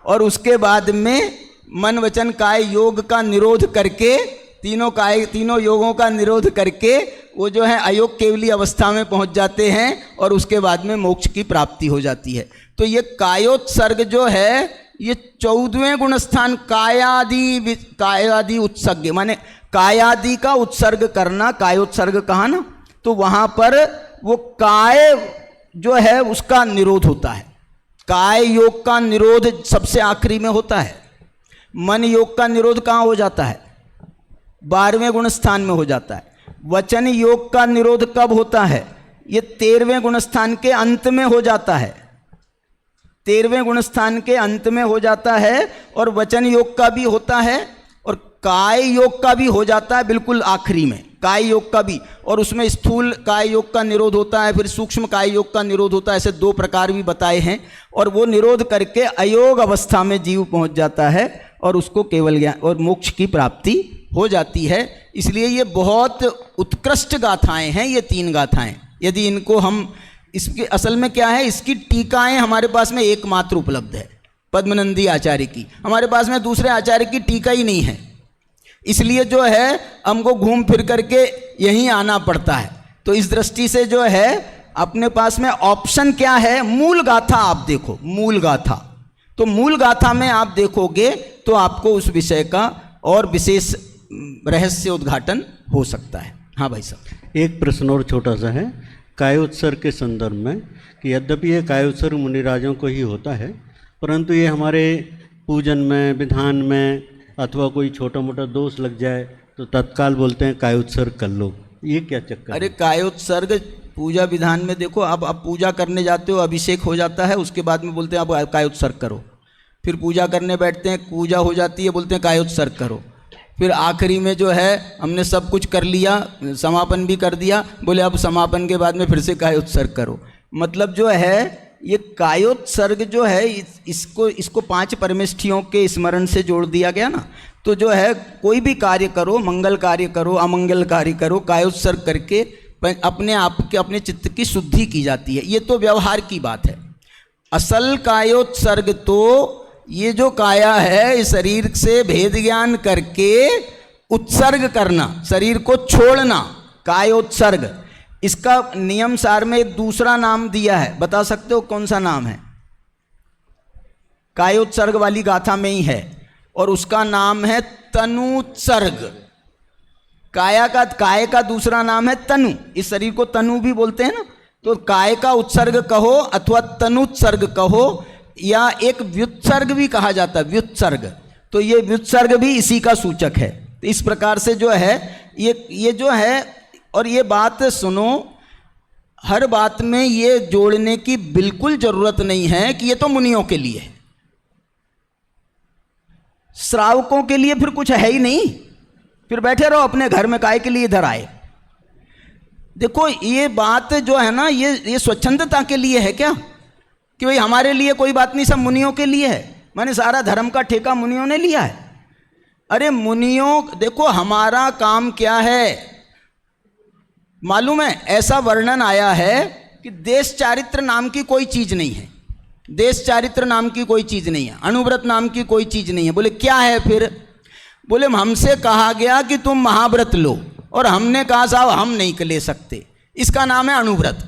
और उसके बाद में मन वचन काय योग का निरोध करके, तीनों योगों का निरोध करके वो जो है अयोग केवली अवस्था में पहुंच जाते हैं, और उसके बाद में मोक्ष की प्राप्ति हो जाती है। तो ये कायोत्सर्ग जो है ये 14वें गुणस्थान कायादि उत्सर्ग, माने कायादि का उत्सर्ग करना, कायोत्सर्ग कहा ना, तो वहां पर वो काय जो है उसका निरोध होता है। काय योग का निरोध सबसे आखिरी में होता है। मन योग का निरोध कहाँ हो जाता है? 12वें गुण स्थान में हो जाता है। वचन योग का निरोध कब होता है? ये 13वें गुण स्थान के अंत में हो जाता है। 13वें गुण स्थान के अंत में हो जाता है, और वचन योग का भी होता है और काय योग का भी हो जाता है बिल्कुल आखिरी में, काय योग का भी। और उसमें स्थूल काय योग का निरोध होता है, फिर सूक्ष्म काय योग का निरोध होता है। ऐसे 2 प्रकार भी बताए हैं। और वो निरोध करके अयोग अवस्था में जीव पहुंच जाता है, और उसको केवल ज्ञान और मोक्ष की प्राप्ति हो जाती है। इसलिए ये बहुत उत्कृष्ट गाथाएं हैं, ये 3 गाथाएं। यदि इनको हम, इसके असल में क्या है, इसकी टीकाएं हमारे पास में एकमात्र उपलब्ध है, पद्मनंदी आचार्य की। हमारे पास में दूसरे आचार्य की टीका ही नहीं है, इसलिए जो है हमको घूम फिर करके यहीं आना पड़ता है। तो इस दृष्टि से जो है अपने पास में ऑप्शन क्या है? मूल गाथा आप देखो, मूल गाथा। तो मूल गाथा में आप देखोगे तो आपको उस विषय का और विशेष रहस्य उद्घाटन हो सकता है। हाँ भाई साहब, एक प्रश्न और छोटा सा है कायोत्सर्ग के संदर्भ में, कि यद्यपि ये कायोत्सर्ग मुनिराजों को ही होता है, परंतु ये हमारे पूजन में, विधान में अथवा कोई छोटा मोटा दोष लग जाए तो तत्काल बोलते हैं कायोत्सर्ग कर लो। ये क्या चक्कर? अरे कायोत्सर्ग पूजा विधान में देखो, अब पूजा करने जाते हो, अभिषेक हो जाता है, उसके बाद में बोलते हैं अब कायोत्सर्ग करो। फिर पूजा करने बैठते हैं, पूजा हो जाती है, बोलते हैं कायोत्सर्ग करो। फिर आखिरी में जो है हमने सब कुछ कर लिया, समापन भी कर दिया, बोले अब समापन के बाद में फिर से कायोत्सर्ग करो। मतलब जो है ये कायोत्सर्ग जो है इसको 5 परमेष्ठियों के स्मरण से जोड़ दिया गया ना। तो जो है कोई भी कार्य करो, मंगल कार्य करो, अमंगल कार्य करो, कायोत्सर्ग करके अपने आप के, अपने चित्त की शुद्धि की जाती है। ये तो व्यवहार की बात है। असल कायोत्सर्ग तो ये जो काया है इस शरीर से भेद ज्ञान करके उत्सर्ग करना, शरीर को छोड़ना, कायोत्सर्ग। इसका नियम सार में एक दूसरा नाम दिया है, बता सकते हो कौन सा नाम है? कायोत्सर्ग वाली गाथा में ही है, और उसका नाम है तनुत्सर्ग। काय का दूसरा नाम है तनु। इस शरीर को तनु भी बोलते हैं ना। तो काय का उत्सर्ग कहो अथवा तनुत्सर्ग कहो, या एक व्युत्सर्ग भी कहा जाता है, व्युत्सर्ग। तो ये व्युत्सर्ग भी इसी का सूचक है। तो इस प्रकार से जो है ये जो है, और ये बात सुनो, हर बात में ये जोड़ने की बिल्कुल जरूरत नहीं है कि ये तो मुनियों के लिए है, श्रावकों के लिए फिर कुछ है ही नहीं। फिर बैठे रहो अपने घर में, काय के लिए इधर आए। देखो ये बात जो है ना, ये स्वच्छंदता के लिए है क्या कि भाई हमारे लिए कोई बात नहीं, सब मुनियों के लिए है? माने सारा धर्म का ठेका मुनियों ने लिया है? अरे मुनियों, देखो हमारा काम क्या है मालूम है? ऐसा वर्णन आया है कि देश चारित्र नाम की कोई चीज नहीं है, देश चारित्र नाम की कोई चीज नहीं है, अनुव्रत नाम की कोई चीज नहीं है। बोले क्या है फिर? बोले हमसे कहा गया कि तुम महाव्रत लो, और हमने कहा साहब हम नहीं ले सकते, इसका नाम है अनुव्रत।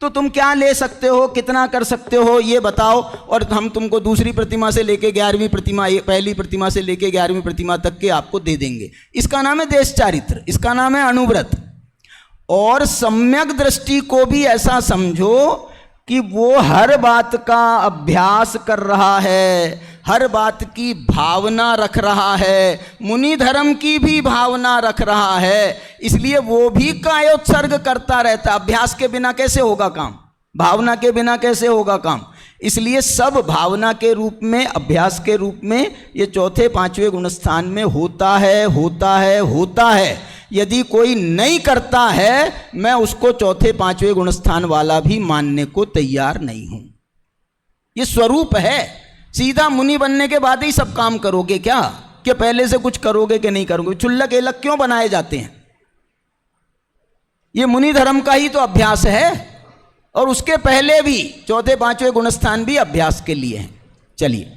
तो तुम क्या ले सकते हो, कितना कर सकते हो ये बताओ, और हम तुमको दूसरी प्रतिमा से लेके 11वीं प्रतिमा, पहली प्रतिमा से लेके 11वीं प्रतिमा तक के आपको दे देंगे। इसका नाम है देश चारित्र, इसका नाम है अनुव्रत। और सम्यक दृष्टि को भी ऐसा समझो कि वो हर बात का अभ्यास कर रहा है, हर बात की भावना रख रहा है, मुनि धर्म की भी भावना रख रहा है, इसलिए वो भी कायोत्सर्ग करता रहता। अभ्यास के बिना कैसे होगा काम, भावना के बिना कैसे होगा काम? इसलिए सब भावना के रूप में, अभ्यास के रूप में ये चौथे पांचवें गुणस्थान में होता है, होता है, होता है। यदि कोई नहीं करता है, मैं उसको चौथे पांचवें गुणस्थान वाला भी मानने को तैयार नहीं हूं। ये स्वरूप है। सीधा मुनि बनने के बाद ही सब काम करोगे क्या, कि पहले से कुछ करोगे कि नहीं करोगे? चुल्लक एलक क्यों बनाए जाते हैं? ये मुनि धर्म का ही तो अभ्यास है, और उसके पहले भी चौथे पांचवें गुणस्थान भी अभ्यास के लिए हैं। चलिए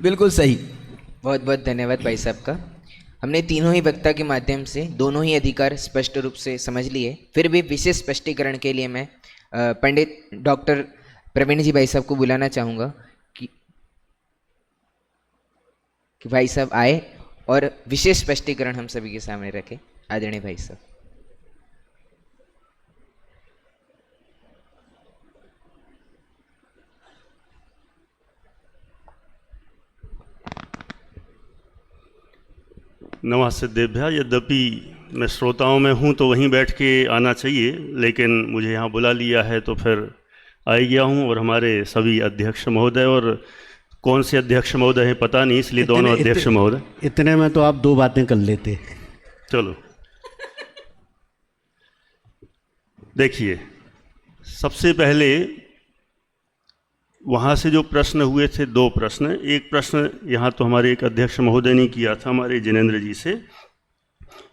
बिल्कुल सही। बहुत बहुत धन्यवाद भाई साहब का। हमने तीनों ही वक्ता के माध्यम से दोनों ही अधिकार स्पष्ट रूप से समझ लिए। फिर भी विशेष स्पष्टीकरण के लिए मैं पंडित डॉक्टर प्रवीण जी भाई साहब को बुलाना चाहूँगा कि भाई साहब आए और विशेष स्पष्टीकरण हम सभी के सामने रखें। आदरणीय भाई साहब। नमस्ते देभ्या। यद्यपि मैं श्रोताओं में हूँ तो वहीं बैठ के आना चाहिए, लेकिन मुझे यहाँ बुला लिया है तो फिर आ ही गया हूँ। और हमारे सभी अध्यक्ष महोदय, और कौन से अध्यक्ष महोदय हैं पता नहीं, इसलिए दोनों अध्यक्ष महोदय। इतने में तो आप दो बातें कर लेते। चलो देखिए, सबसे पहले वहाँ से जो प्रश्न हुए थे, दो प्रश्न। एक प्रश्न यहाँ तो हमारे एक अध्यक्ष महोदय ने किया था हमारे जिनेंद्र जी से,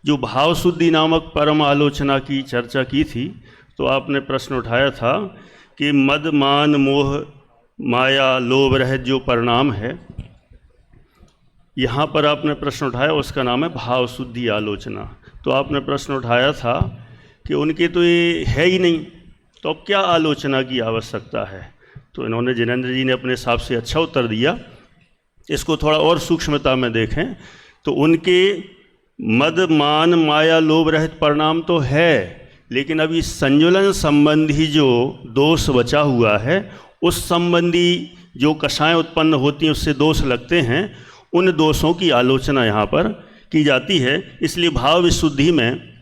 जो भाव शुद्धि नामक परम आलोचना की चर्चा की थी। तो आपने प्रश्न उठाया था कि मद मान मोह माया लोभ रहित जो परिणाम है, यहाँ पर आपने प्रश्न उठाया, उसका नाम है भाव शुद्धि आलोचना। तो आपने प्रश्न उठाया था कि उनके तो ये है ही नहीं, तो अब क्या आलोचना की आवश्यकता है? तो इन्होंने, जिनेंद्र जी ने अपने हिसाब से अच्छा उत्तर दिया। इसको थोड़ा और सूक्ष्मता में देखें तो उनके मद मान माया लोभ रहित परिणाम तो है, लेकिन अभी संजुलन संबंधी जो दोष बचा हुआ है, उस संबंधी जो कषाएं उत्पन्न होती हैं, उससे दोष लगते हैं, उन दोषों की आलोचना यहाँ पर की जाती है। इसलिए भाव विशुद्धि में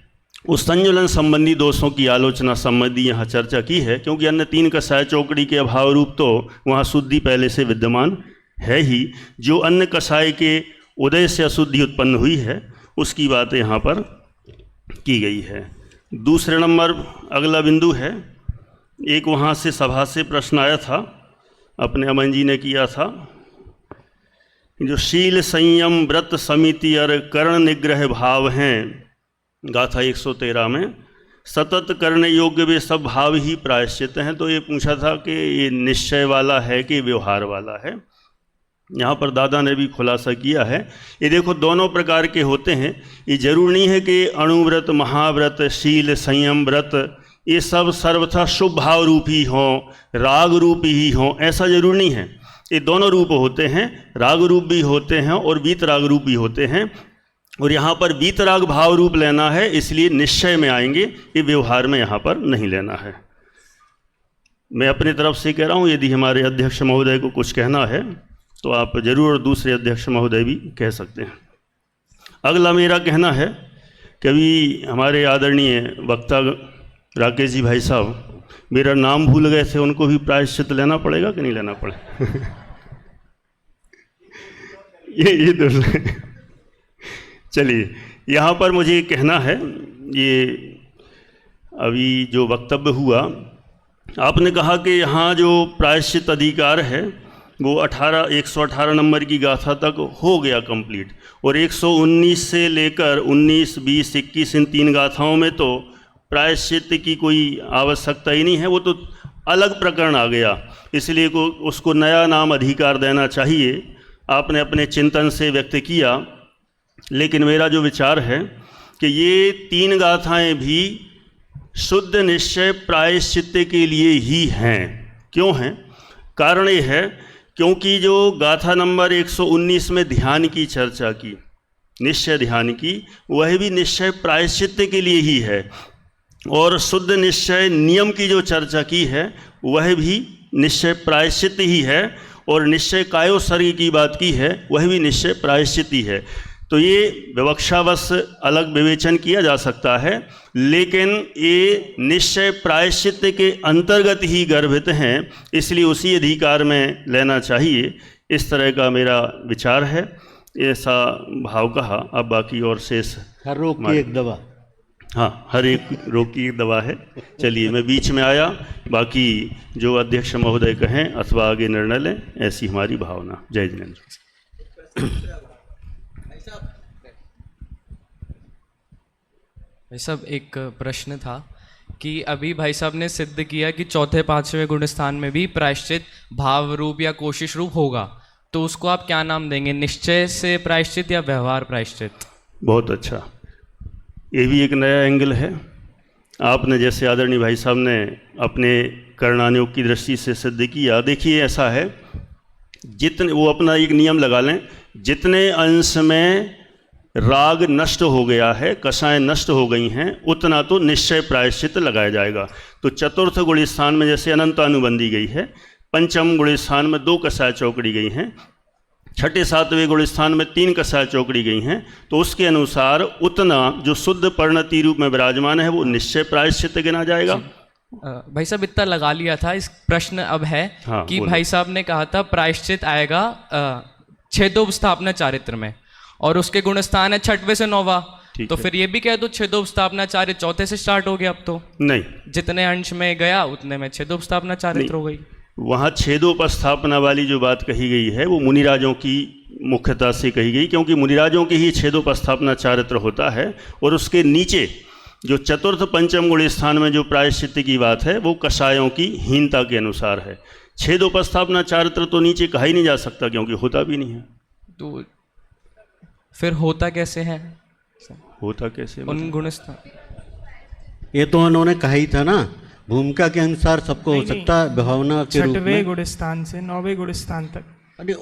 उस संजुलन संबंधी दोषों की आलोचना संबंधी यहाँ चर्चा की है, क्योंकि अन्य तीन कषाय चौकड़ी के अभाव रूप तो वहाँ शुद्धि पहले से विद्यमान है ही। जो अन्य कषाय के उदय से अशुद्धि उत्पन्न हुई है, उसकी बात यहाँ पर की गई है। दूसरे नंबर अगला बिंदु है, एक वहाँ से सभा से प्रश्न आया था, अपने अमन जी ने किया था, जो शील संयम व्रत समिति और कर्ण निग्रह भाव हैं गाथा 113 में, सतत करने योग्य वे सब भाव ही प्रायश्चित हैं। तो ये पूछा था कि ये निश्चय वाला है कि व्यवहार वाला है। यहाँ पर दादा ने भी खुलासा किया है, ये देखो दोनों प्रकार के होते हैं। ये जरूर नहीं है कि अणुव्रत, महाव्रत, शील संयम व्रत ये सब सर्वथा शुभ भाव रूप ही हों, राग रूप ही हों, ऐसा जरूर नहीं है। ये दोनों रूप होते हैं, राग रूप भी होते हैं और वीतराग रूप भी होते हैं। और यहाँ पर वीतराग भाव रूप लेना है, इसलिए निश्चय में आएंगे, ये व्यवहार में यहाँ पर नहीं लेना है। मैं अपनी तरफ से कह रहा हूँ, यदि हमारे अध्यक्ष महोदय को कुछ कहना है तो आप जरूर दूसरे अध्यक्ष महोदय भी कह सकते हैं। अगला मेरा कहना है कि अभी हमारे आदरणीय वक्ता राकेश जी भाई साहब मेरा नाम भूल गए थे, उनको भी प्रायश्चित लेना पड़ेगा कि नहीं लेना पड़ेगा? ये दूसरे। चलिए, यहाँ पर मुझे कहना है, ये अभी जो वक्तव्य हुआ, आपने कहा कि यहाँ जो प्रायश्चित अधिकार है वो 118 नंबर की गाथा तक हो गया कंप्लीट, और 119 से लेकर 19, 20, 21 इन तीन गाथाओं में तो प्रायश्चित की कोई आवश्यकता ही नहीं है, वो तो अलग प्रकरण आ गया, इसलिए उसको नया नाम अधिकार देना चाहिए। आपने अपने चिंतन से व्यक्त किया, लेकिन मेरा जो विचार है कि ये तीन गाथाएं भी शुद्ध निश्चय प्रायश्चित के लिए ही हैं। क्यों हैं? कारण ये है क्योंकि जो गाथा नंबर 119 में ध्यान की चर्चा की, निश्चय ध्यान की, वह भी निश्चय प्रायश्चित के लिए ही है, और शुद्ध निश्चय नियम की जो चर्चा की है वह भी निश्चय प्रायश्चित ही है, और निश्चय कायोसर्ग की बात की है वह भी निश्चय प्रायश्चित ही है। तो ये विवक्षावश अलग विवेचन किया जा सकता है, लेकिन ये निश्चय प्रायश्चित के अंतर्गत ही गर्भित हैं, इसलिए उसी अधिकार में लेना चाहिए। इस तरह का मेरा विचार है, ऐसा भाव कहा। अब बाकी और शेष हर रोग की एक दवा। हाँ, हर एक रोग की एक दवा है। चलिए, मैं बीच में आया, बाकी जो अध्यक्ष महोदय कहें अथवा आगे निर्णय लें, ऐसी हमारी भावना। जय जिनेंद्र। भाई साहब, एक प्रश्न था कि अभी भाई साहब ने सिद्ध किया कि चौथे पांचवें गुण स्थान में भी प्रायश्चित भाव रूप या कोशिश रूप होगा, तो उसको आप क्या नाम देंगे? निश्चय से प्रायश्चित या व्यवहार प्रायश्चित? बहुत अच्छा, ये भी एक नया एंगल है। आपने जैसे आदरणीय भाई साहब ने अपने कर्णानुयोग की दृष्टि से सिद्ध किया। देखिए, ऐसा है, जितने वो अपना एक नियम लगा लें, जितने अंश में राग नष्ट हो गया है, कषाएं नष्ट हो गई हैं, उतना तो निश्चय प्रायश्चित लगाया जाएगा। तो चतुर्थ गुण स्थान में जैसे अनंतानुबंधी गई है, पंचम गुण स्थान में 2 कषाय चौकड़ी गई हैं, छठे सातवें गुण स्थान में 3 कषाय चौकड़ी गई हैं, तो उसके अनुसार उतना जो शुद्ध परिणति रूप में विराजमान है वो निश्चय प्रायश्चित गिना जाएगा। भाई साहब, इतना लगा लिया था। इस प्रश्न अब है हाँ, कि भाई साहब ने कहा था प्रायश्चित आएगा छेदोपस्थापना चारित्र में, और उसके गुण स्थान है 6वें से 9वां, तो फिर ये भी कह दो छेदोपस्थापना चारित्र चौथे से स्टार्ट हो गया। अब तो नहीं, जितने अंश में गया उतने में छेदोपस्थापना चारित्र हो गई। वहाँ छेदोपस्थापना वाली जो बात कही गई है वो मुनिराजों की मुख्यता से कही गई, क्योंकि मुनिराजों की ही छेदोपस्थापना चारित्र होता है। और उसके नीचे जो चतुर्थ पंचम गुण स्थान में जो प्रायश्चित की बात है वो कषायों की हीनता के अनुसार है। छेदोपस्थापना चारित्र तो नीचे कहा ही नहीं जा सकता, क्योंकि होता भी नहीं है। तो फिर होता कैसे है? होता कैसे उन गुण स्थान? ये तो उन्होंने कहा ही था ना, भूमिका के अनुसार सबको हो सकता है, भावना के रूप में। 6वें गुण स्थान से 9वें गुण स्थान तक। अरे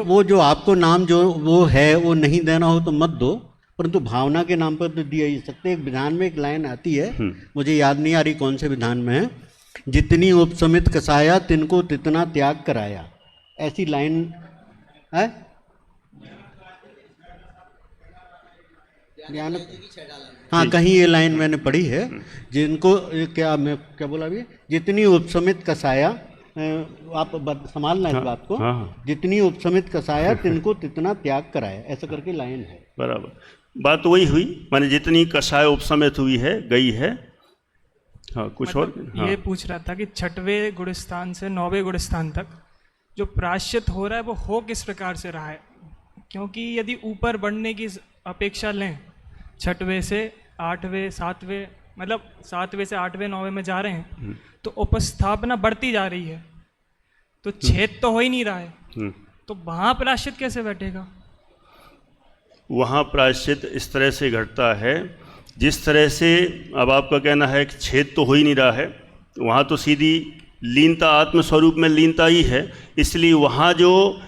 वो जो आपको नाम जो वो है वो नहीं देना हो तो मत दो, परंतु भावना के नाम पर तो दिया ही सकते। एक विधान में एक लाइन आती है, मुझे याद नहीं आ रही कौन से विधान में है, जितनी उपसमित कसाया तिनको तितना त्याग कराया, ऐसी लाइन है। हाँ, कहीं ये लाइन मैंने पढ़ी है, जिनको क्या बोला अभी, जितनी उपसमित कसाया, आप संभालना इस बात को। हाँ। जितनी उपसमित कसाया तिनको तितना त्याग कराया, ऐसा करके लाइन है। बराबर, बात तो वही हुई, माने जितनी कषाय उपसमित हुई है, गई है। हाँ, कुछ मतलब और। हाँ। ये पूछ रहा था कि 6वें गुण स्थान से 9वें गुण स्थान तक जो प्रायश्चित हो रहा है वो हो किस प्रकार से रहा है? क्योंकि यदि ऊपर बढ़ने की अपेक्षा लें, 6वें से 8वें 7वें, मतलब 7वें से 8वें 9वें में जा रहे हैं, तो उपस्थापना बढ़ती जा रही है, तो छेद तो हो ही नहीं रहा है, तो वहाँ प्रायश्चित कैसे बैठेगा? वहाँ प्रायश्चित इस तरह से घटता है जिस तरह से, अब आपका कहना है कि छेद तो हो ही नहीं रहा है, वहाँ तो सीधी लीनता, आत्मस्वरूप में लीनता ही है, इसलिए वहाँ जो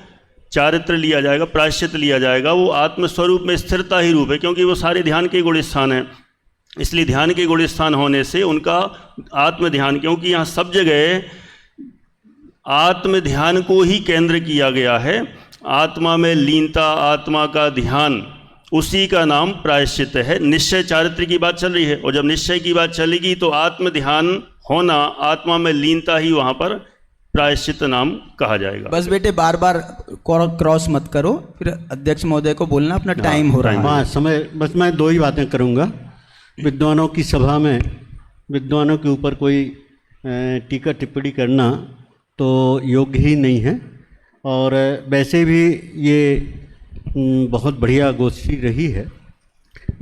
चारित्र लिया जाएगा, प्रायश्चित लिया जाएगा, वो आत्मस्वरूप में स्थिरता ही रूप है, क्योंकि वो सारे ध्यान के गुण स्थान हैं। इसलिए ध्यान के गुण स्थान होने से उनका आत्म ध्यान, क्योंकि यहाँ सब जगह आत्म ध्यान को ही केंद्र किया गया है, आत्मा में लीनता, आत्मा का ध्यान, उसी का नाम प्रायश्चित है। निश्चय चारित्र की बात चल रही है, और जब निश्चय की बात चलेगी तो आत्म ध्यान होना, आत्मा में लीनता ही वहाँ पर प्रायश्चित नाम कहा जाएगा। बस बेटे बार बार क्रॉस मत करो, फिर अध्यक्ष महोदय को बोलना अपना टाइम हो रहा है। हाँ, समय, बस मैं 2 ही बातें करूँगा। विद्वानों की सभा में विद्वानों के ऊपर कोई टीका टिप्पणी करना तो योग्य ही नहीं है, और वैसे भी ये बहुत बढ़िया गोष्ठी रही है।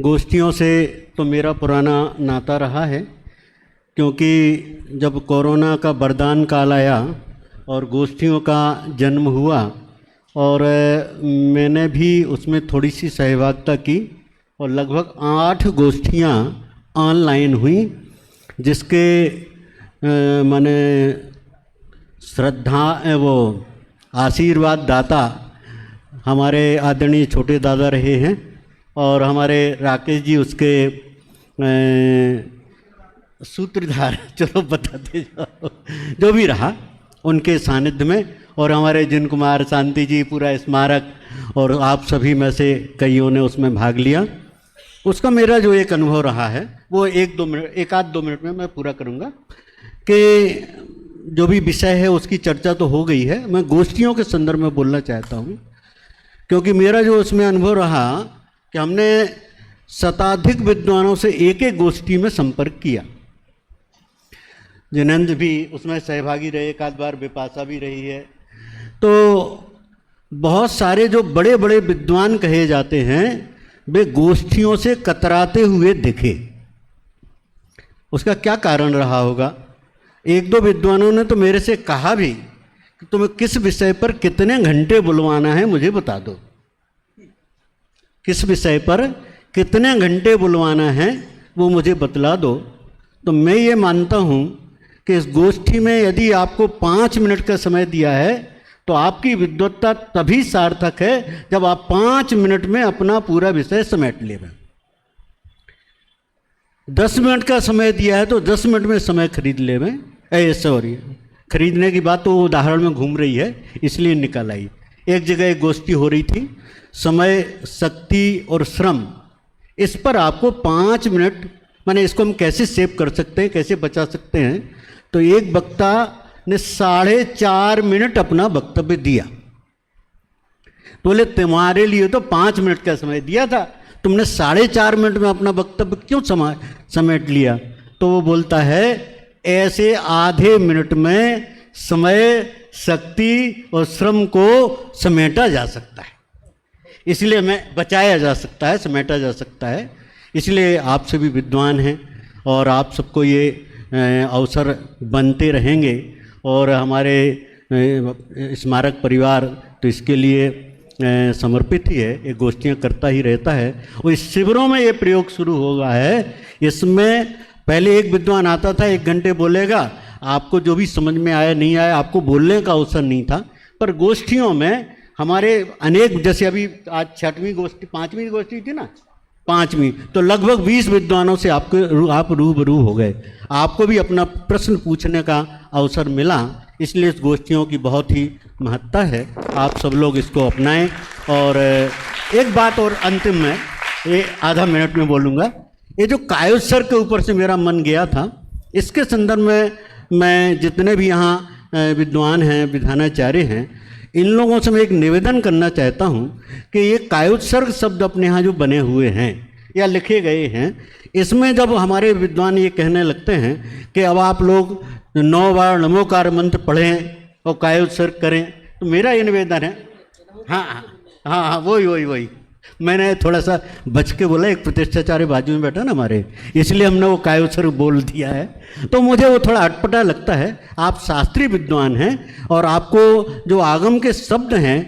गोष्ठियों से तो मेरा पुराना नाता रहा है, क्योंकि जब कोरोना का वरदान काल आया और गोष्ठियों का जन्म हुआ, और मैंने भी उसमें थोड़ी सी सहभागिता की, और लगभग 8 गोष्ठियाँ ऑनलाइन हुई, जिसके माने श्रद्धा वो आशीर्वाद दाता हमारे आदरणीय छोटे दादा रहे हैं, और हमारे राकेश जी उसके सूत्रधार, चलो बताते जाओ, जो भी रहा उनके सानिध्य में, और हमारे जिन कुमार शांति जी, पूरा स्मारक और आप सभी में से कईयों ने उसमें भाग लिया। उसका मेरा जो एक अनुभव रहा है वो एक आध दो मिनट में मैं पूरा करूँगा कि जो भी विषय है उसकी चर्चा तो हो गई है। मैं गोष्ठियों के संदर्भ में बोलना चाहता हूँ, क्योंकि मेरा जो उसमें अनुभव रहा कि हमने शताधिक विद्वानों से एक एक गोष्ठी में संपर्क किया। जिनेंद्र भी उसमें सहभागी रहे, एक आध बार विपाशा भी रही है। तो बहुत सारे जो बड़े बड़े विद्वान कहे जाते हैं वे गोष्ठियों से कतराते हुए दिखे। उसका क्या कारण रहा होगा? एक दो विद्वानों ने तो मेरे से कहा भी कि तुम्हें किस विषय पर कितने घंटे बुलवाना है मुझे बता दो, किस विषय पर कितने घंटे बुलवाना है वो मुझे बतला दो। तो मैं ये मानता हूँ कि इस गोष्ठी में यदि आपको 5 मिनट का समय दिया है तो आपकी विद्वत्ता तभी सार्थक है जब आप 5 मिनट में अपना पूरा विषय समेट लें। 10 मिनट का समय दिया है तो 10 मिनट में समय खरीद लें। सॉरी, खरीदने की बात तो उदाहरण में घूम रही है इसलिए निकल आई। एक जगह एक गोष्ठी हो रही थी, समय, शक्ति और श्रम, इस पर आपको 5 मिनट, माने इसको हम कैसे सेव कर सकते हैं, कैसे बचा सकते हैं। तो एक वक्ता ने 4.5 मिनट अपना वक्तव्य दिया। बोले तुम्हारे लिए तो 5 मिनट का समय दिया था, तुमने 4.5 मिनट में अपना वक्तव्य क्यों समेट लिया? तो वो बोलता है ऐसे आधे मिनट में समय, शक्ति और श्रम को समेटा जा सकता है, इसलिए मैं बचाया जा सकता है, समेटा जा सकता है। इसलिए आप सभी विद्वान हैं और आप सबको ये अवसर बनते रहेंगे और हमारे स्मारक परिवार तो इसके लिए समर्पित ही है, ये गोष्ठियाँ करता ही रहता है। और इस शिविरों में ये प्रयोग शुरू होगा है। इसमें पहले एक विद्वान आता था, 1 घंटे बोलेगा, आपको जो भी समझ में आया नहीं आया आपको बोलने का अवसर नहीं था। पर गोष्ठियों में हमारे अनेक, जैसे अभी आज 6वीं गोष्ठी, 5वीं गोष्ठी थी ना, 5वीं, तो लगभग 20 विद्वानों से आप रूबरू हो गए। आपको भी अपना प्रश्न पूछने का अवसर मिला, इसलिए इस गोष्ठियों की बहुत ही महत्ता है। आप सब लोग इसको अपनाएं। और एक बात और अंतिम में, ये आधा मिनट में बोलूँगा, ये जो कायोत्सर्ग के ऊपर से मेरा मन गया था, इसके संदर्भ में मैं जितने भी यहाँ विद्वान हैं, विधानाचार्य हैं, इन लोगों से मैं एक निवेदन करना चाहता हूँ कि ये कायोत्सर्ग शब्द अपने यहाँ जो बने हुए हैं या लिखे गए हैं, इसमें जब हमारे विद्वान ये कहने लगते हैं कि अब आप लोग 9 बार नमोकार मंत्र पढ़ें और कायोत्सर्ग करें, तो मेरा ये निवेदन है, हाँ, वही मैंने थोड़ा सा बच के बोला, एक प्रतिष्ठाचार्य बाजू में बैठा ना हमारे, इसलिए हमने वो कायोत्सर्ग बोल दिया है। तो मुझे वो थोड़ा अटपटा लगता है। आप शास्त्रीय विद्वान हैं और आपको जो आगम के शब्द हैं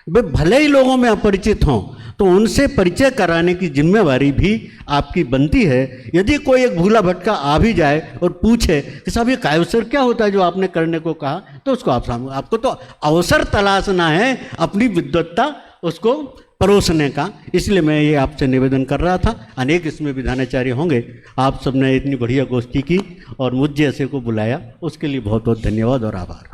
वे भले ही लोगों में अपरिचित हों, तो उनसे परिचय कराने की जिम्मेवारी भी आपकी बनती है। यदि कोई एक भूला भटका आ भी जाए और पूछे कि साहब ये कायोत्सर्ग क्या होता है जो आपने करने को कहा, तो उसको आपको तो अवसर तलाशना है अपनी विद्वत्ता उसको परोसने का। इसलिए मैं ये आपसे निवेदन कर रहा था। अनेक इसमें विधानाचार्य होंगे, आप सबने इतनी बढ़िया गोष्ठी की और मुझ जैसे को बुलाया, उसके लिए बहुत बहुत धन्यवाद और आभार।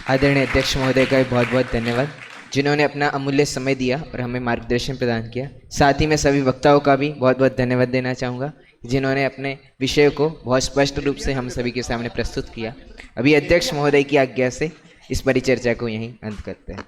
आदरणीय अध्यक्ष महोदय का भी बहुत बहुत धन्यवाद, जिन्होंने अपना अमूल्य समय दिया और हमें मार्गदर्शन प्रदान किया। साथ ही मैं सभी वक्ताओं का भी बहुत बहुत धन्यवाद देना चाहूँगा, जिन्होंने अपने विषय को बहुत स्पष्ट रूप से हम सभी के सामने प्रस्तुत किया। अभी अध्यक्ष महोदय की आज्ञा से इस परिचर्चा को यहीं अंत करते हैं।